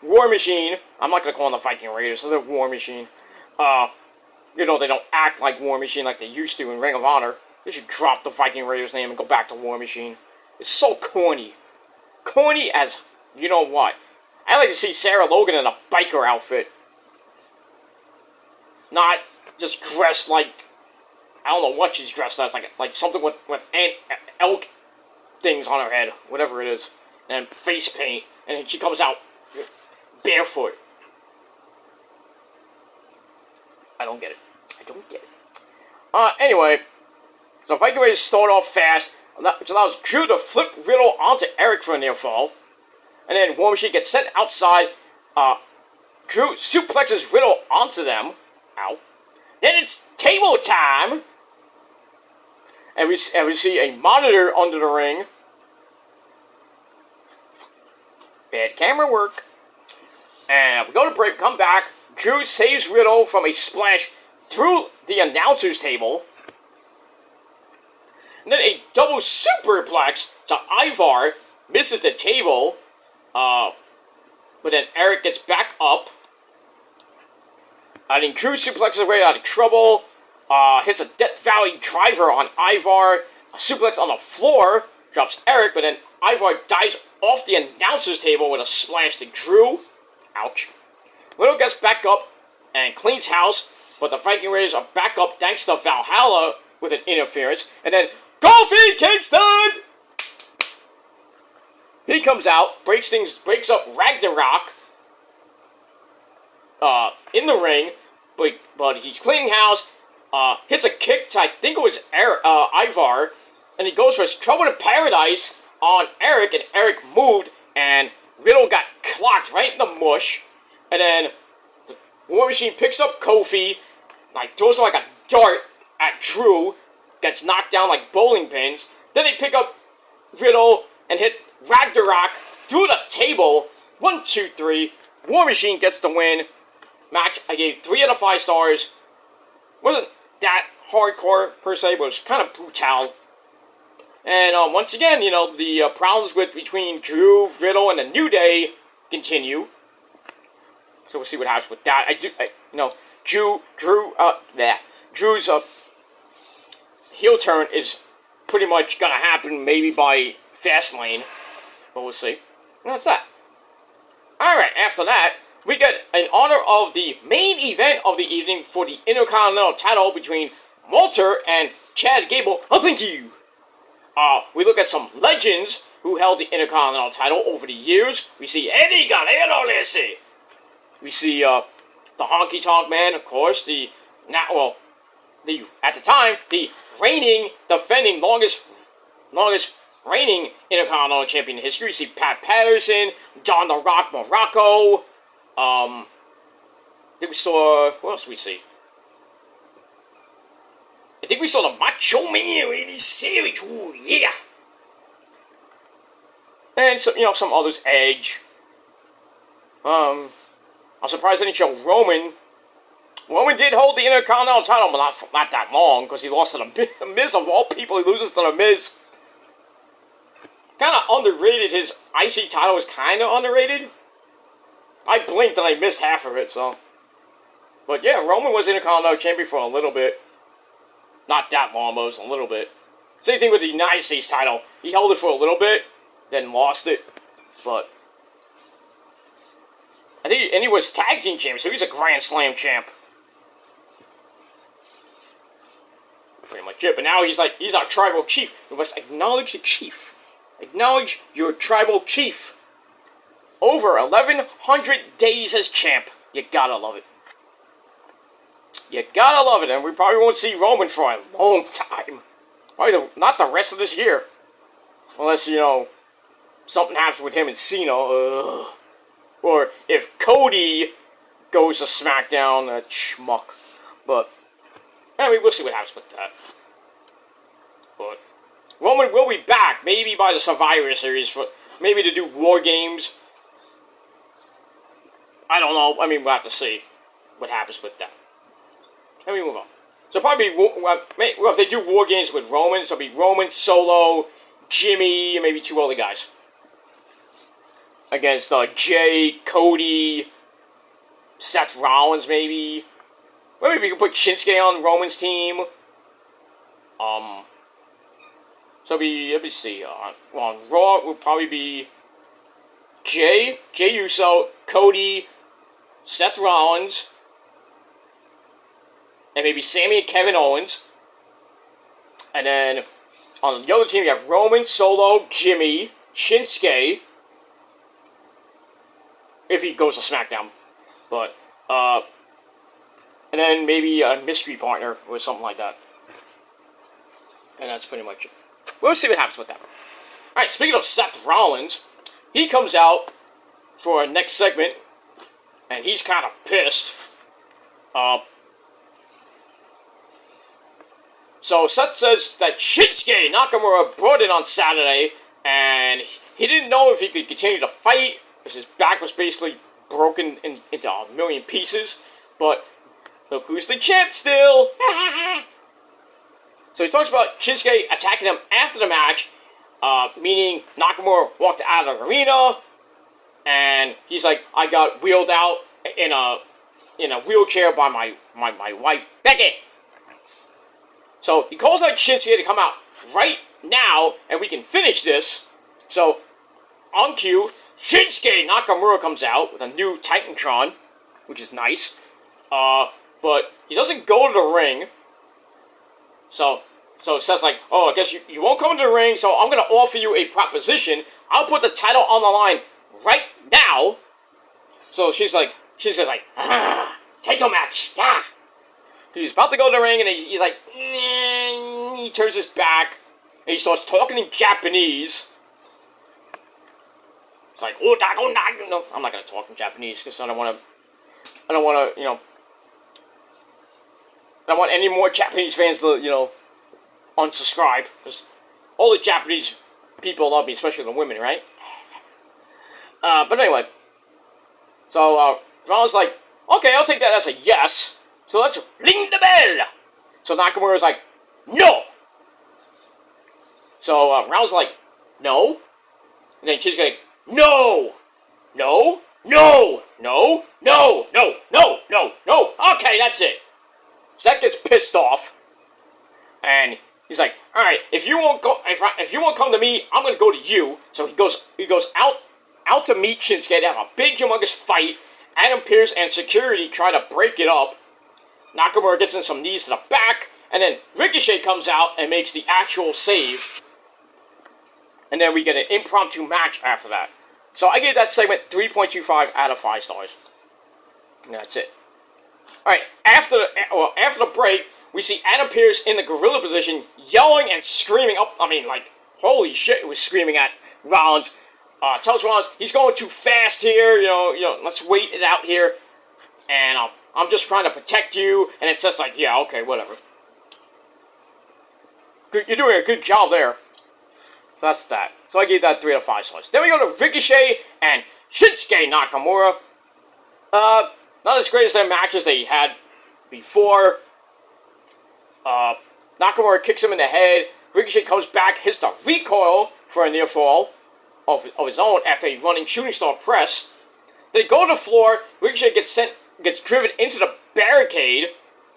War Machine. I'm not going to call them the Viking Raiders, so they're War Machine. They don't act like War Machine like they used to in Ring of Honor. They should drop the Viking Raiders name and go back to War Machine. It's so corny. Corny as, you know what. I'd like to see Sarah Logan in a biker outfit. Not just dressed like, I don't know what she's dressed as, like something with elk things on her head, whatever it is, and face paint, and she comes out barefoot. I don't get it. Anyway, so Viking Raiders start off fast, which allows Drew to flip Riddle onto Eric for a near fall, and then War Machine gets sent outside. Drew suplexes Riddle onto them. Ow. Then it's table time, and we see a monitor under the ring. Bad camera work. And we go to break, come back. Drew saves Riddle from a splash through the announcer's table. And then a double superplex to Ivar. Misses the table. But then Eric gets back up. And then Drew suplexes away out of trouble. Hits a Death Valley driver on Ivar. A suplex on the floor. Drops Eric, but then Ivar dives off the announcer's table with a splash to Drew. Ouch. Riddle gets back up and cleans house, but the Viking Raiders are back up thanks to Valhalla with an interference. And then Kofi Kingston! He comes out, breaks up Ragnarok in the ring, but he's cleaning house, hits a kick to, I think it was Ivar, and he goes for his Trouble in Paradise on Eric, and Eric moved, and Riddle got clocked right in the mush, and then the War Machine picks up Kofi, throws him like a dart at Drew, gets knocked down like bowling pins, then they pick up Riddle and hit Ragnarok through the table. 1, 2, 3. War Machine gets the win. Match I gave 3 out of 5 stars. Wasn't that hardcore per se, but it was kind of brutal. And once again, the problems between Drew, Riddle, and the New Day continue. So we'll see what happens with that. Drew's heel turn is pretty much gonna happen maybe by Fastlane, but we'll see. And that's that. Alright, after that, we get in honor of the main event of the evening for the Intercontinental title between Walter and Chad Gable. Oh, thank you! We look at some legends who held the Intercontinental title over the years. We see Eddie Guerrero. We see the Honky Tonk Man, of course, at the time, the defending longest reigning Intercontinental Champion in history. We see Pat Patterson, John the Rock Morocco. I think we saw, what else we see? I think we saw the Macho Man, Randy Savage. Ooh, yeah. And some others, Edge. I'm surprised they didn't show Roman. Roman did hold the Intercontinental title, but not that long, because he lost to the Miz. Of all people, he loses to the Miz. Kind of underrated. His IC title was kind of underrated. I blinked and I missed half of it, so. But yeah, Roman was Intercontinental Champion for a little bit. Not that long, but it was a little bit. Same thing with the United States title. He held it for a little bit, then lost it. But I think, and he was Tag Team Champion, so he's a Grand Slam champ. Pretty much it. But now he's our tribal chief. You must acknowledge the chief. Acknowledge your tribal chief. Over 1,100 days as champ. You gotta love it. You gotta love it. And we probably won't see Roman for a long time. Probably not the rest of this year. Unless, something happens with him and Cena. Or if Cody goes to SmackDown, that schmuck. But, we'll see what happens with that. But Roman will be back, maybe by the Survivor Series, maybe to do War Games. I don't know. We'll have to see what happens with that. Let me move on. So probably, if they do War Games with Roman, so it'll be Roman, Solo, Jimmy, and maybe 2 other guys. against Jay, Cody, Seth Rollins, maybe. Maybe we can put Shinsuke on Roman's team. So let me see. On Raw it would probably be Jay Uso, Cody, Seth Rollins, and maybe Sammy and Kevin Owens. And then on the other team, you have Roman, Solo, Jimmy, Shinsuke. If he goes to SmackDown. But, and then maybe a mystery partner or something like that. And that's pretty much it. We'll see what happens with that. Alright, speaking of Seth Rollins, he comes out for our next segment, and he's kind of pissed. So Seth says that Shinsuke Nakamura brought in on Saturday, and he didn't know if he could continue to fight, because his back was basically broken into a million pieces. But look who's the champ still! So he talks about Shinsuke attacking him after the match, meaning Nakamura walked out of the arena, and he's like, I got wheeled out in a wheelchair by my wife, Becky. So he calls out Shinsuke to come out right now, and we can finish this. So, on cue, Shinsuke Nakamura comes out with a new Titantron, which is nice. But he doesn't go to the ring. So Seth's like, oh, I guess you won't come to the ring, so I'm going to offer you a proposition. I'll put the title on the line right now. So she's like, title match, yeah. He's about to go to the ring, and he's like, he turns his back, and he starts talking in Japanese. It's like, no, I'm not going to talk in Japanese, because I don't want to, I don't want any more Japanese fans to, unsubscribe, because all the Japanese people love me, especially the women, right? But anyway, so, Ron's like, okay, I'll take that as a yes. So let's ring the bell. So Nakamura's like, no. So Ron's like, no. And then she's like, no. Okay, that's it. Seth gets pissed off, and he's like, all right, if you won't come to me, I'm gonna go to you. So he goes out to meet Shinsuke. They have a big, humongous fight. Adam Pearce and security try to break it up. Nakamura gets in some knees to the back, and then Ricochet comes out and makes the actual save. And then we get an impromptu match after that. So I gave that segment 3.25 out of 5 stars. And that's it. Alright, after the break, we see Adam Pearce in the gorilla position, yelling and screaming up. I mean, like, holy shit, it was screaming at Rollins. Tells Rollins he's going too fast here, let's wait it out here. And I'm just trying to protect you. And it's just like, yeah, okay, whatever. Good, you're doing a good job there. So that's that. So I gave that 3 out of 5 stars. Then we go to Ricochet and Shinsuke Nakamura. Not as great as their matches they had before. Nakamura kicks him in the head. Ricochet comes back, hits the recoil for a near fall of his own after a running shooting star press. They go to the floor. Ricochet gets driven into the barricade,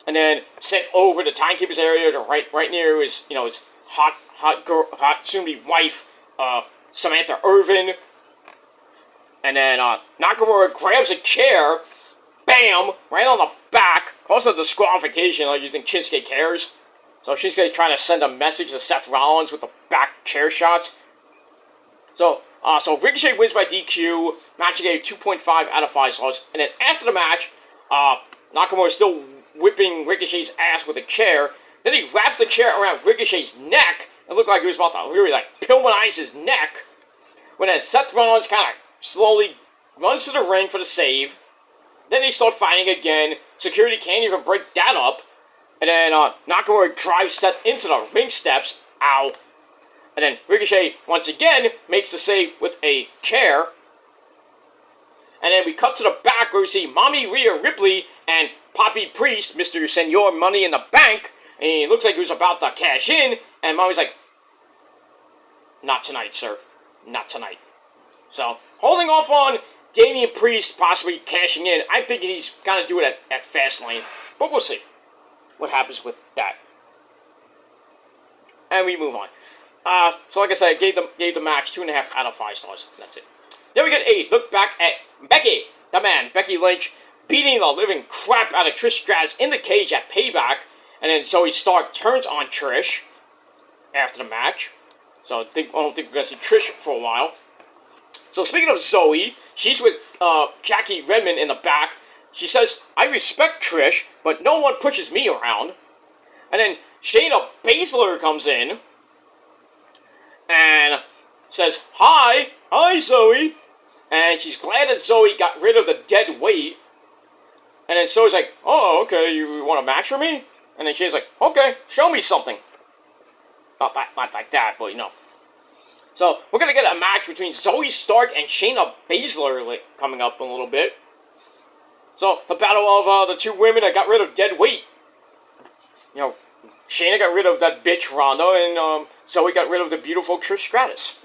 and then sent over the timekeeper's area to right near his hot soon-to-be wife, Samantha Irvin. And then Nakamura grabs a chair, bam, right on the back. Also disqualification. Like, you think Shinsuke cares? So Shinsuke trying to send a message to Seth Rollins with the back chair shots. So Ricochet wins by DQ. Match gave 2.5 out of 5 stars. And then after the match, Nakamura is still whipping Ricochet's ass with a chair. Then he wraps the chair around Ricochet's neck. It looked like he was about to really pulverize his neck. When then Seth Rollins kind of slowly runs to the ring for the save. Then they start fighting again. Security can't even break that up. And then Nakamura drives Seth into the ring steps. Ow. And then Ricochet, once again, makes the save with a chair. And then we cut to the back where we see Mommy Rhea Ripley and Poppy Priest, Mr. Senor Money in the Bank. And he looks like he was about to cash in. And Mommy's like, not tonight, sir. Not tonight. So, holding off on Damian Priest possibly cashing in. I'm thinking he's going to do it at Fastlane. But we'll see what happens with that. And we move on. So like I said, I gave the match 2.5 out of 5 stars. That's it. Then we get a look back at Becky, the man, Becky Lynch, beating the living crap out of Trish Stratus in the cage at Payback. And then Zoe Stark turns on Trish after the match. So I don't think we're going to see Trish for a while. So speaking of Zoe, she's with Jackie Redmond in the back. She says, I respect Trish, but no one pushes me around. And then Shayna Baszler comes in and says, Hi Zoe. And she's glad that Zoe got rid of the dead weight. And then Zoe's like, oh, okay, you want a match for me? And then Shayna's like, okay, show me something. Not like that, but you know. So, we're going to get a match between Zoe Stark and Shayna Baszler coming up in a little bit. So, the battle of the two women that got rid of dead weight. You know, Shayna got rid of that bitch Ronda, and Zoe got rid of the beautiful Trish Stratus.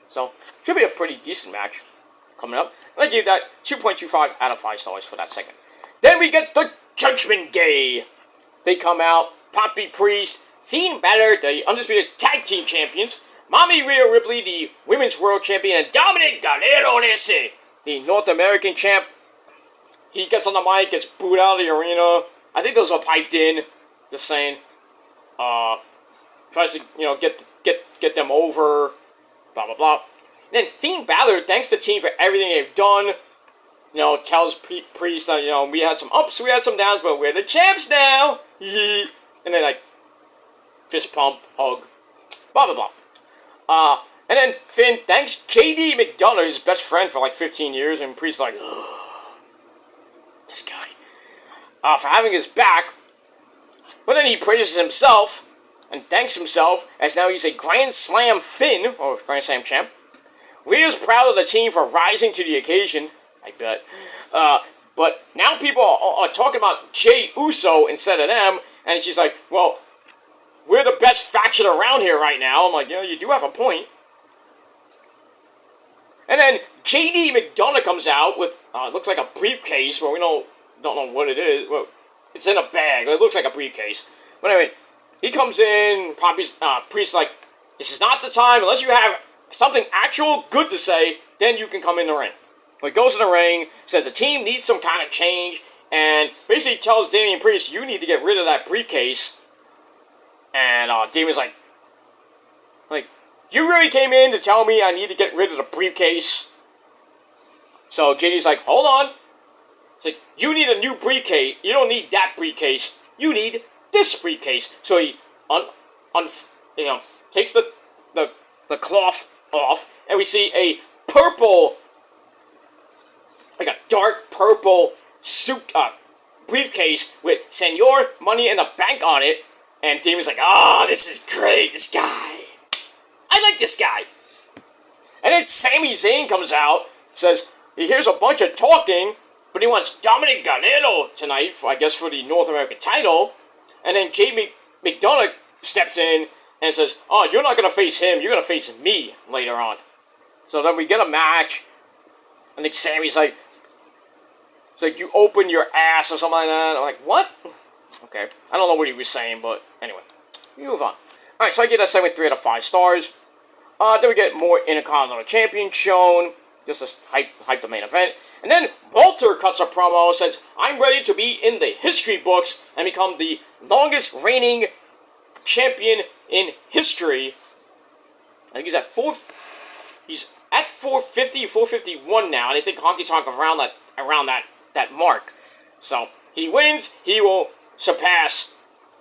So, should be a pretty decent match coming up. I give that 2.25 out of 5 stars for that second. Then we get the Judgment Day. They come out, Poppy Priest, Fiend Balor, the Undisputed Tag Team Champions, Mommy Rhea Ripley, the Women's World Champion, and Dominic Galero, the North American Champ. He gets on the mic, gets booed out of the arena. I think those are piped in. Just saying. Tries to, you know, get them over. Blah, blah, blah. And then Fiend Balor thanks the team for everything they've done. You know, tells Priest that, you know, we had some ups, we had some downs, but we're the champs now. And then, like, fist pump, hug. Blah, blah, blah. And then Finn thanks JD McDonough, his best friend for like 15 years, and Priest's like, this guy, for having his back. But then he praises himself and thanks himself as now he's a Grand Slam Finn, or Grand Slam champ. Rhea's proud of the team for rising to the occasion, I bet. But now people are talking about Jey Uso instead of them, and she's like, well, we're the best faction around here right now. I'm like, you know, you do have a point. And then JD McDonough comes out with, it looks like a briefcase, but we don't know what it is. Well, it's in a bag. It looks like a briefcase. But anyway, he comes in, Priest's like, this is not the time, unless you have something actual good to say, then you can come in the ring. Well, he goes in the ring, says the team needs some kind of change, and basically tells Damian Priest, you need to get rid of that briefcase. And Damian's like, you really came in to tell me I need to get rid of the briefcase? So JD's like, hold on. It's like, you need a new briefcase. You don't need that briefcase. You need this briefcase. So he takes the cloth off, and we see a purple, like a dark purple suit briefcase with Senor Money in the Bank on it. And Damian's like, oh, this is great, this guy. I like this guy. And then Sami Zayn comes out, says he hears a bunch of talking, but he wants Dominic Galero tonight, for the North American title. And then Jay McDonough steps in and says, oh, you're not going to face him, you're going to face me later on. So then we get a match, and then Sami's like, it's like, you open your ass or something like that. I'm like, what? Okay, I don't know what he was saying, but anyway, we move on. Alright, so I give that segment 3 out of 5 stars. Then we get more Intercontinental Champion shown, just to hype the main event. And then Walter cuts a promo, says, I'm ready to be in the history books and become the longest reigning champion in history. I think he's at 450, 451 now, and I think Honky Tonk around that mark. So, he wins, he will surpass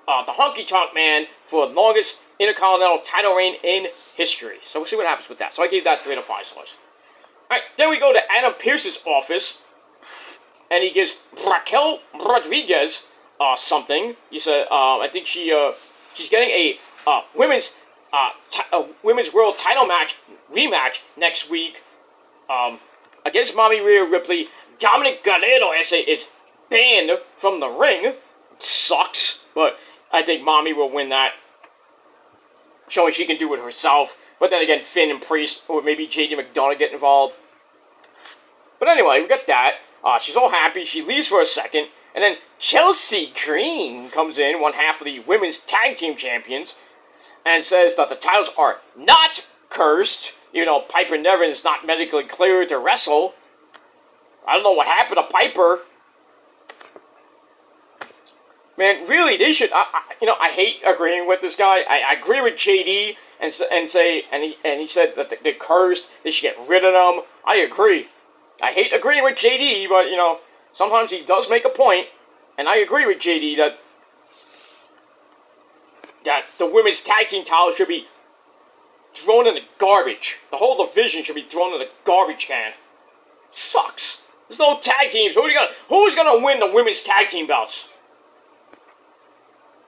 the Honky Tonk Man for the longest Intercontinental title reign in history. So we'll see what happens with that. So I gave that 3 out of 5 stars. Alright, then we go to Adam Pearce's office, and he gives Raquel Rodriguez something. He said, I think she's getting a women's world title rematch next week against Mommy Rhea Ripley. Dominic Galero is banned from the ring. It sucks, but I think Mommy will win that, showing she can do it herself. But then again, Finn and Priest, or maybe JD McDonough get involved. But anyway, we got that. She's all happy. She leaves for a second. And then Chelsea Green comes in, one half of the Women's Tag Team Champions, and says that the titles are not cursed, even though Piper Niven is not medically cleared to wrestle. I don't know what happened to Piper. Man, really, they should. I hate agreeing with this guy. I agree with JD and he said that they're cursed. They should get rid of them. I agree. I hate agreeing with JD, but sometimes he does make a point, and I agree with JD that the women's tag team title should be thrown in the garbage. The whole division should be thrown in the garbage can. It sucks. There's no tag teams. Who's gonna win the women's tag team belts?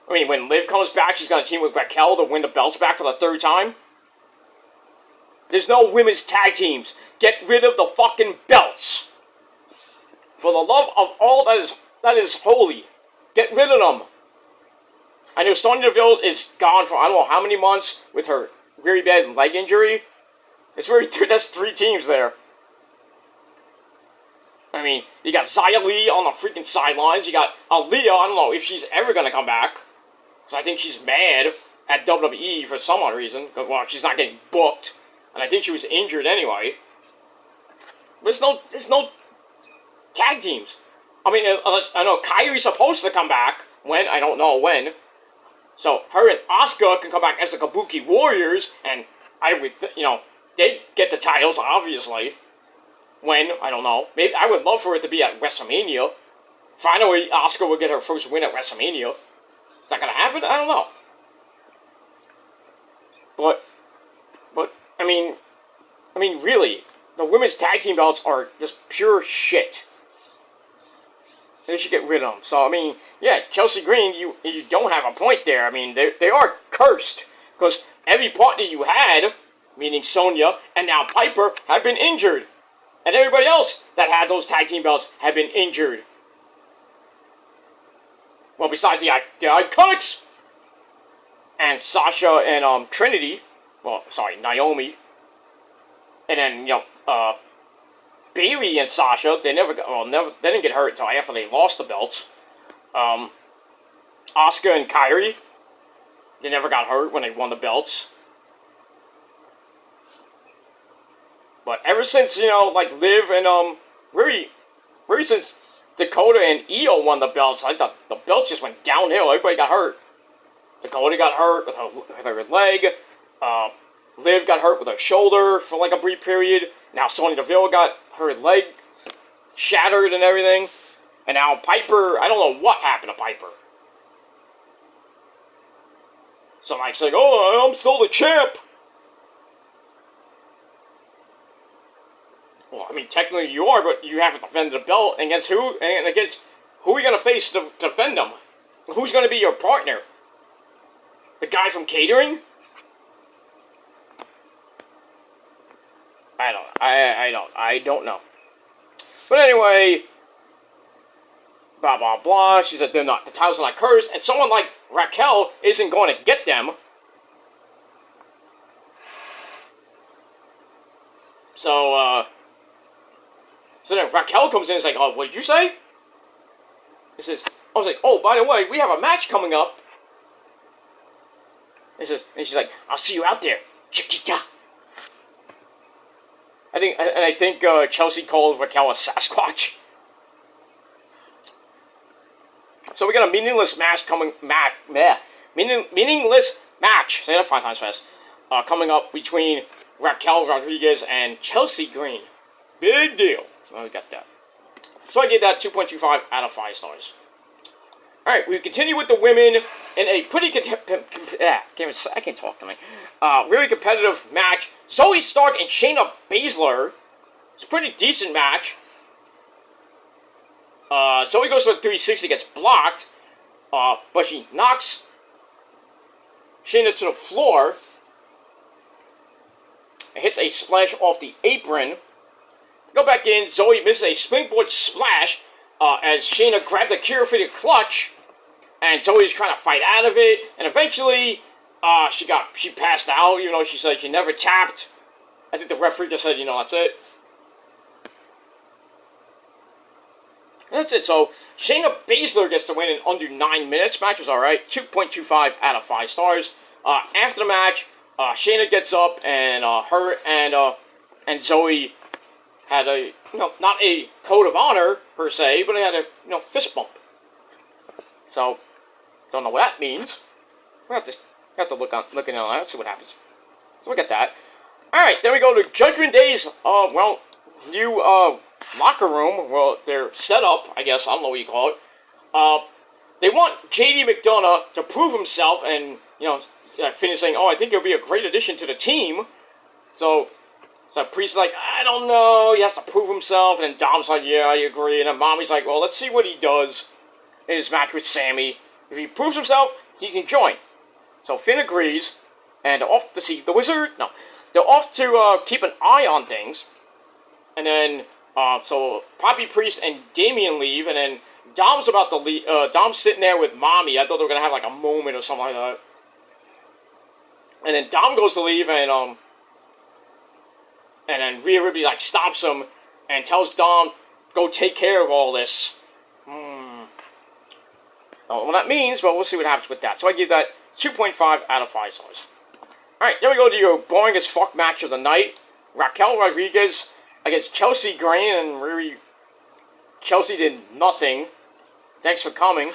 I mean, when Liv comes back, she's gonna team with Raquel to win the belts back for the third time. There's no women's tag teams. Get rid of the fucking belts. For the love of all that is holy, get rid of them. I know Sonya Deville is gone for I don't know how many months with her very bad leg injury. That's 3 teams there. I mean, you got Xia Li on the freaking sidelines. You got Aaliyah. I don't know if she's ever gonna come back, because I think she's mad at WWE for some odd reason. Well, she's not getting booked, and I think she was injured anyway. But there's no tag teams. I mean, unless, I know Kairi's supposed to come back. When? I don't know when. So, her and Asuka can come back as the Kabuki Warriors, and I would, they get the titles, obviously. When? I don't know. Maybe I would love for it to be at WrestleMania. Finally, Asuka will get her first win at WrestleMania. Is that gonna happen? I don't know. But, I mean, really, the women's tag team belts are just pure shit. They should get rid of them. So, I mean, yeah, Chelsea Green, you don't have a point there. I mean, they are cursed. Because every partner you had, meaning Sonya, and now Piper, have been injured. And everybody else that had those tag team belts have been injured. Well, besides the Iconics, and Sasha and Trinity, Naomi, and then, Bayley and Sasha, they didn't get hurt until after they lost the belts. Asuka and Kairi, they never got hurt when they won the belts. But ever since, Liv and, really since Dakota and Io won the belts, I thought the belts just went downhill. Everybody got hurt. Dakota got hurt with her leg. Liv got hurt with her shoulder for like a brief period. Now Sonya Deville got her leg shattered and everything. And now Piper, I don't know what happened to Piper. Some like saying, "Oh, I'm still the champ." Well, I mean, technically you are, but you have to defend the belt against who? And against who are you going to face to defend them? Who's going to be your partner? The guy from catering? I don't know. But anyway, blah, blah, blah. She said the titles are not cursed, and someone like Raquel isn't going to get them. So then Raquel comes in and is like, "Oh, what did you say?" I was like, "Oh, by the way, we have a match coming up." And she's like, "I'll see you out there, Chiquita." I think Chelsea called Raquel a Sasquatch. So we got a meaningless match meaningless match. Say that 5 times fast. Coming up between Raquel Rodriguez and Chelsea Green. Big deal. Well, we got that. So I gave that 2.25 out of 5 stars. Alright, we continue with the women in a pretty I can't talk tonight. Really competitive match. Zoe Stark and Shayna Baszler. It's a pretty decent match. Zoe goes for a 360, gets blocked. But she knocks Shayna to the floor. And hits a splash off the apron. Go back in. Zoe misses a springboard splash as Shayna grabbed the cure for the clutch. And Zoe's trying to fight out of it. And eventually, she passed out, even though she said she never tapped. I think the referee just said, that's it. And that's it. So, Shayna Baszler gets the win in under 9 minutes. Match was alright. 2.25 out of 5 stars. After the match, Shayna gets up, and her and Zoe had a, not a code of honor, per se, but they had a, fist bump. So, don't know what that means. We have to look into that, see what happens. So we get that. Alright, then we go to Judgment Day's, new, locker room. Well, their setup, I guess, I don't know what you call it. They want JD McDonough to prove himself and, finish saying, I think he'll be a great addition to the team. So Priest's like, I don't know, he has to prove himself. And then Dom's like, yeah, I agree. And then Mommy's like, well, let's see what he does in his match with Sammy. If he proves himself, he can join. So Finn agrees, and they're off to see the Wizard. No, they're off to keep an eye on things. And then, so Poppy Priest and Damian leave, and then Dom's about to leave. Dom's sitting there with Mommy. I thought they were gonna have like a moment or something like that. And then Dom goes to leave, and then Rhea Ripley like stops him and tells Dom, "Go take care of all this." Don't know what that means, but we'll see what happens with that. So I give that 2.5 out of 5 stars. Alright, then we go to your boring as fuck match of the night. Raquel Rodriguez against Chelsea Green, and really, Chelsea did nothing. Thanks for coming.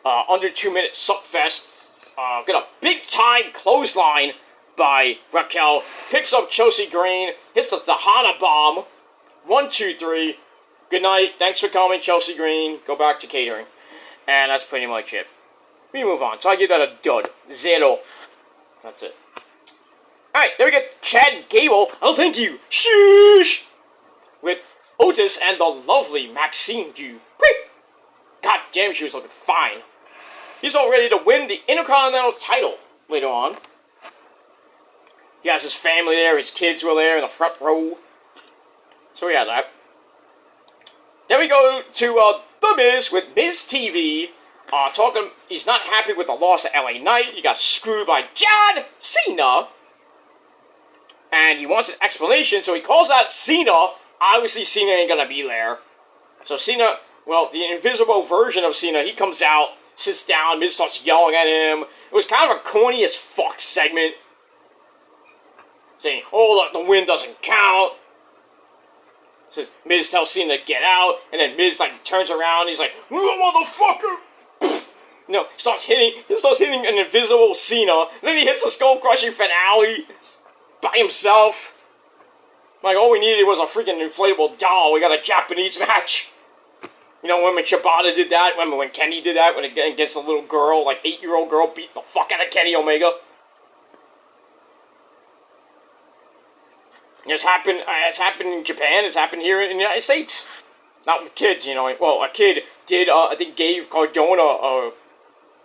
Under 2 minutes suckfest. Got a big time clothesline by Raquel. Picks up Chelsea Green. Hits the Tahana bomb. 1, 2, 3. Good night. Thanks for coming, Chelsea Green. Go back to catering. And that's pretty much it. We move on. So I give that a dud. 0. That's it. Alright, then we get Chad Gable. Oh, thank you. Sheesh. With Otis and the lovely Maxine Dupree. God damn, she was looking fine. He's all ready to win the Intercontinental title later on. He has his family there. His kids were there in the front row. So we had that. Then we go to The Miz with Miz TV. Talking, he's not happy with the loss of LA Knight. He got screwed by John Cena. And he wants an explanation, so he calls out Cena. Obviously, Cena ain't gonna be there. So Cena, well, the invisible version of Cena, he comes out, sits down, Miz starts yelling at him. It was kind of a corny as fuck segment. Saying, oh, the win doesn't count. So Miz tells Cena to get out, and then Miz turns around, and he's like, motherfucker! Starts hitting an invisible Cena, and then he hits the skull-crushing finale by himself. All we needed was a freaking inflatable doll. We got a Japanese match. When Shibata did that, remember when Kenny did that, against a little girl, 8-year-old girl, beat the fuck out of Kenny Omega? It's happened in Japan, it's happened here in the United States. Not with kids, Well, a kid did, I think, gave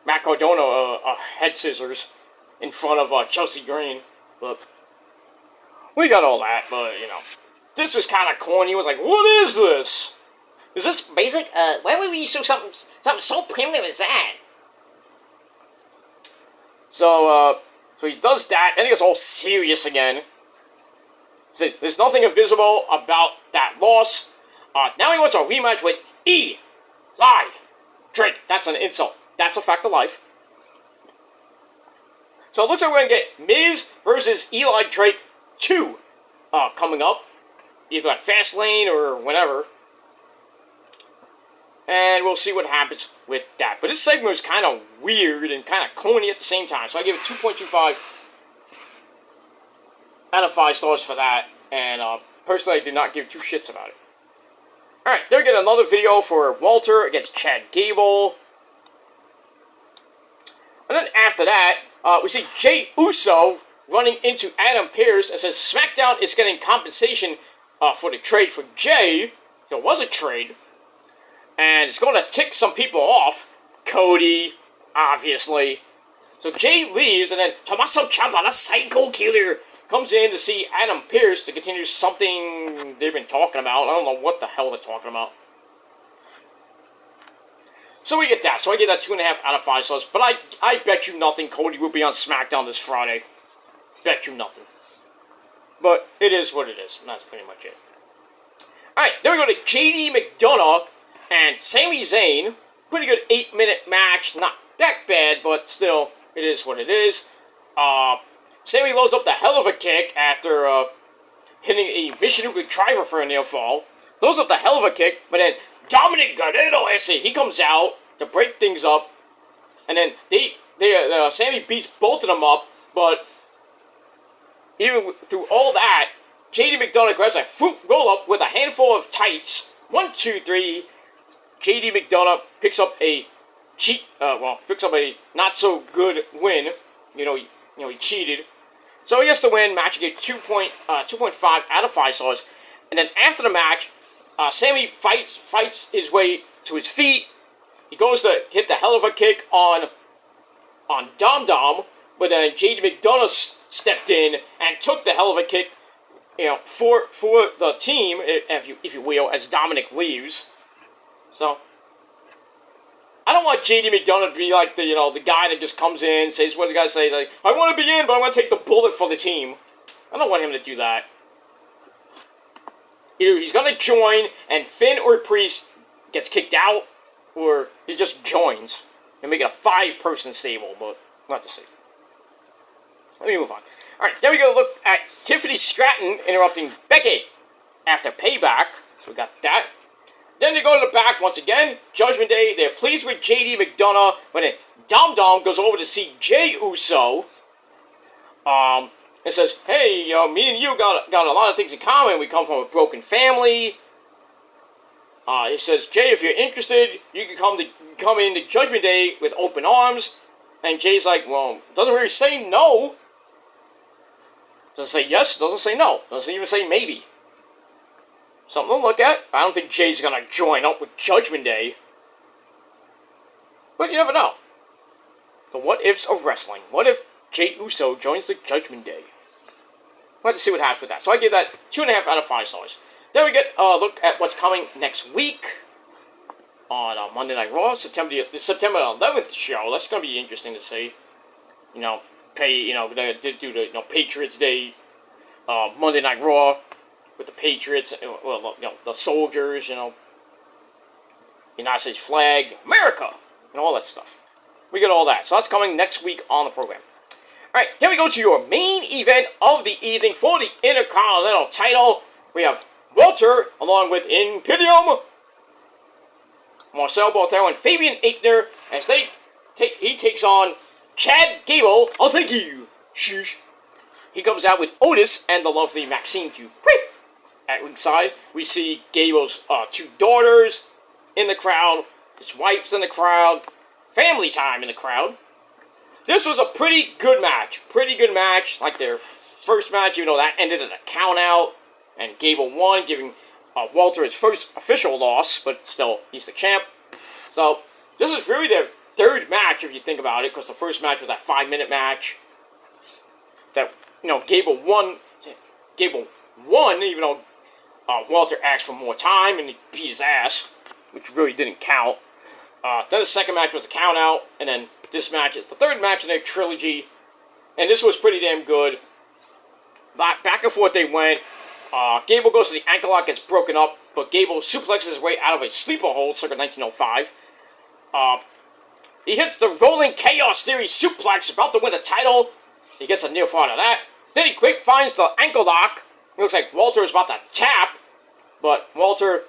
Matt Cardona, a head scissors in front of Chelsea Green. But we got all that, but, this was kind of corny. It was like, what is this? Is this basic? Why would we show something so primitive as that? So he does that, and he gets all serious again. So there's nothing invisible about that loss. Now he wants a rematch with Eli Drake. That's an insult. That's a fact of life. So it looks like we're going to get Miz versus Eli Drake 2 coming up. Either at Fastlane or whenever. And we'll see what happens with that. But this segment was kind of weird and kind of corny at the same time. So I give it 2.25 out of 5 stars for that. And personally, I did not give 2 shits about it. Alright, then we get another video for Walter against Chad Gable. And then after that, we see Jey Uso running into Adam Pearce and says SmackDown is getting compensation for the trade for Jey. There was a trade. And it's going to tick some people off. Cody, obviously. So Jey leaves, and then Tommaso Ciampa, the Psycho Killer, comes in to see Adam Pearce to continue something they've been talking about. I don't know what the hell they're talking about. So we get that. So I get that 2.5 out of 5 stars. But I bet you nothing Cody will be on SmackDown this Friday. Bet you nothing. But it is what it is. And that's pretty much it. Alright, then we go to JD McDonough and Sami Zayn. Pretty good 8-minute match. Not that bad, but still, it is what it is. Sami loads up the hell of a kick after hitting a Michinoku driver for a near fall. Loads up the hell of a kick, but then Dominic Gargano, he comes out to break things up. And then Sami beats both of them up, but even through all that, JD McDonough grabs a fruit roll-up with a handful of tights. 1, 2, 3. JD McDonough picks up a not-so-good win. He cheated. So he gets the win. Match again, 2.5 out of 5 stars. And then after the match, Sami fights his way to his feet. He goes to hit the hell of a kick on Dom Dom, but then JD McDonough stepped in and took the hell of a kick, for the team, if you will, as Dominic leaves. So I don't want JD McDonough to be like the guy that just comes in, says what the guy say, like, I want to be in, but I want to take the bullet for the team. I don't want him to do that. Either he's gonna join and Finn or Priest gets kicked out, or he just joins and make it a 5-person stable, but we'll have to see. Let me move on. Alright, then we go look at Tiffany Stratton interrupting Becky after Payback. So we got that. Then they go to the back once again. Judgment Day, they're pleased with JD McDonough, but then Dom Dom goes over to see Jey Uso. And says, hey, me and you got a lot of things in common. We come from a broken family. He says, Jay, if you're interested, you can come in to Judgment Day with open arms. And Jay's like, well, doesn't really say no. Doesn't say yes, doesn't say no. Doesn't even say maybe. Something to look at. I don't think Jay's gonna join up with Judgment Day. But you never know. The what ifs of wrestling. What if Jey Uso joins the Judgment Day? We'll have to see what happens with that. So I give that 2.5 out of 5 stars. Then we get a look at what's coming next week on Monday Night Raw, September 11th show. That's going to be interesting to see. They do the Patriots Day, Monday Night Raw with the Patriots, the soldiers, United States flag, America, and all that stuff. We get all that. So that's coming next week on the program. Alright, then we go to your main event of the evening for the Intercontinental title. We have Walter, along with Imperium, Marcel Barthel, and Fabian Aichner, as he takes on Chad Gable. Oh, thank you. Sheesh. He comes out with Otis and the lovely Maxine Dupree. At ringside, we see Gable's 2 daughters in the crowd, his wife's in the crowd, family time in the crowd. This was a pretty good match. Like their first match, even though that ended in a count-out. And Gable won, giving Walter his first official loss. But still, he's the champ. So, this is really their third match, if you think about it. Because the first match was that 5-minute match. That, Gable won, even though Walter asked for more time. And he beat his ass. Which really didn't count. Then the second match was a count-out. And then this match is the third match in their trilogy. And this was pretty damn good. Back and forth they went. Gable goes to the ankle lock, gets broken up. But Gable suplexes his way out of a sleeper hold, circa 1905. He hits the Rolling Chaos Theory suplex, about to win the title. He gets a near fall out of that. Then he quick finds the ankle lock. It looks like Walter is about to tap. But Walter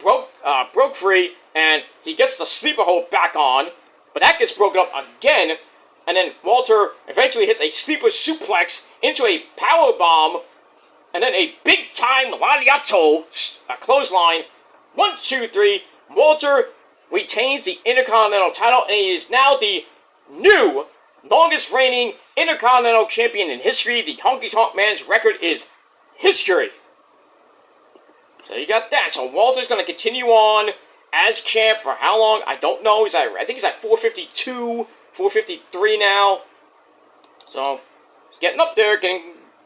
broke free. And he gets the sleeper hold back on. But that gets broken up again. And then Walter eventually hits a sleeper suplex into a power bomb. And then a big-time Lariato clothesline. 1, 2, 3. Walter retains the Intercontinental title. And he is now the new longest reigning Intercontinental Champion in history. The Honky Tonk Man's record is history. So you got that. So Walter's going to continue on as champ for how long? I don't know. I think he's at 452, 453 now. So he's getting up there,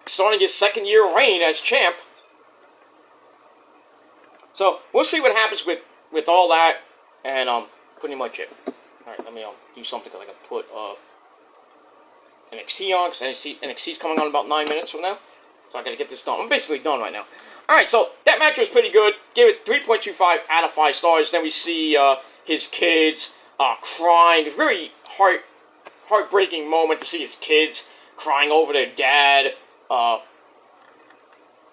starting his second year reign as champ. So we'll see what happens with all that. And pretty much it. Alright, let me do something because I got to put NXT on, because NXT's coming on in about 9 minutes from now. So I got to get this done. I'm basically done right now. Alright, so that match was pretty good. Gave it 3.25 out of 5 stars. Then we see his kids crying. It's a very heartbreaking moment to see his kids crying over their dad.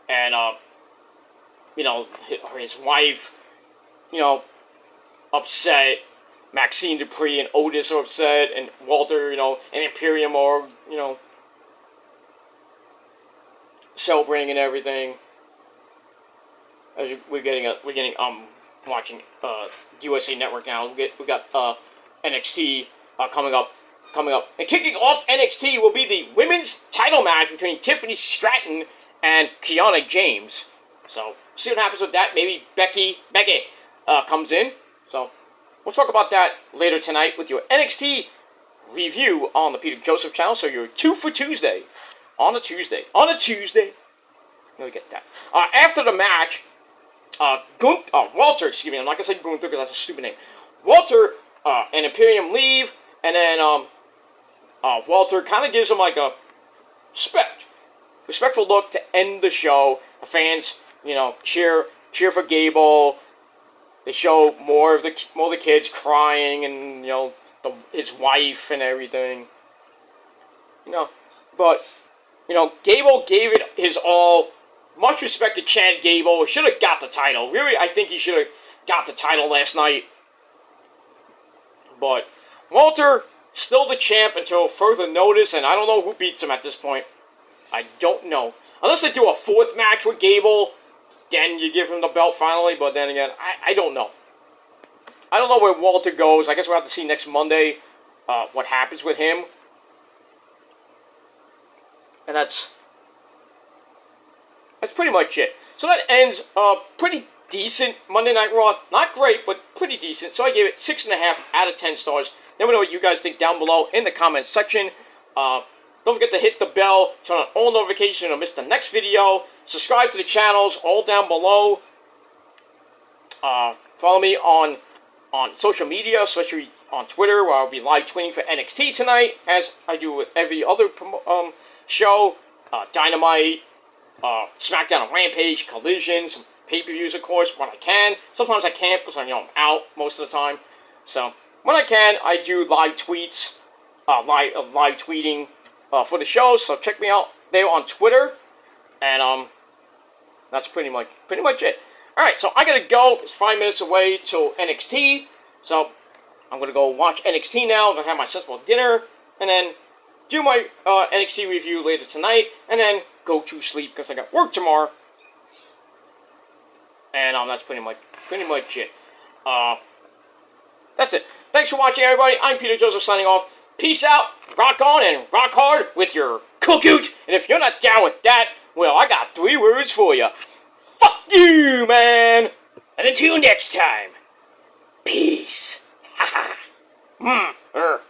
And you know, his wife, you know, upset. Maxine Dupree and Otis are upset, and Walter, you know, and Imperium are, you know, celebrating and everything. As we're watching USA Network now. We got NXT coming up, and kicking off NXT will be the women's title match between Tiffany Stratton and Kiana James. So see what happens with that. Maybe Becky comes in. So we'll talk about that later tonight with your NXT review on the Peter Joseph channel. So you're 2 for Tuesday. On a Tuesday. Let me get that. After the match, Walter, excuse me, I'm not going to say Gunther because that's a stupid name. Walter and Imperium leave, and then Walter kind of gives him like a respectful look to end the show. The fans, you know, cheer for Gable. They show more of the kids crying, and you know his wife and everything. You know, but you know Gable gave it his all. Much respect to Chad Gable. Should have got the title. Really, I think he should have got the title last night. But Walter still the champ until further notice, and I don't know who beats him at this point. I don't know. Unless they do a 4th match with Gable, then you give him the belt finally. But then again, I don't know. I don't know where Walter goes. I guess we'll have to see next Monday what happens with him. And that's pretty much it. So that ends pretty decent Monday Night Raw. Not great, but pretty decent. So I gave it 6.5 out of 10 stars. Let me know what you guys think down below in the comments section. Don't forget to hit the bell, turn on all notifications so you don't miss the next video. Subscribe to the channels, all down below. Follow me on social media, especially on Twitter, where I'll be live tweeting for NXT tonight, as I do with every other show. Dynamite, SmackDown and Rampage, Collision, some pay-per-views, of course, when I can. Sometimes I can't because I'm out most of the time. So when I can, I do live tweets, live tweeting for the show. So check me out there on Twitter, and that's pretty much it. All right, so I gotta go. It's 5 minutes away till NXT, so I'm gonna go watch NXT now. I'm gonna have my sensible dinner, and then do my NXT review later tonight, and then go to sleep because I got work tomorrow. And that's pretty much it. That's it. Thanks for watching, everybody. I'm Peter Joseph signing off. Peace out, rock on, and rock hard with your cookoot. And if you're not down with that, well, I got 3 words for you. Fuck you, man. And until next time, peace. Ha ha.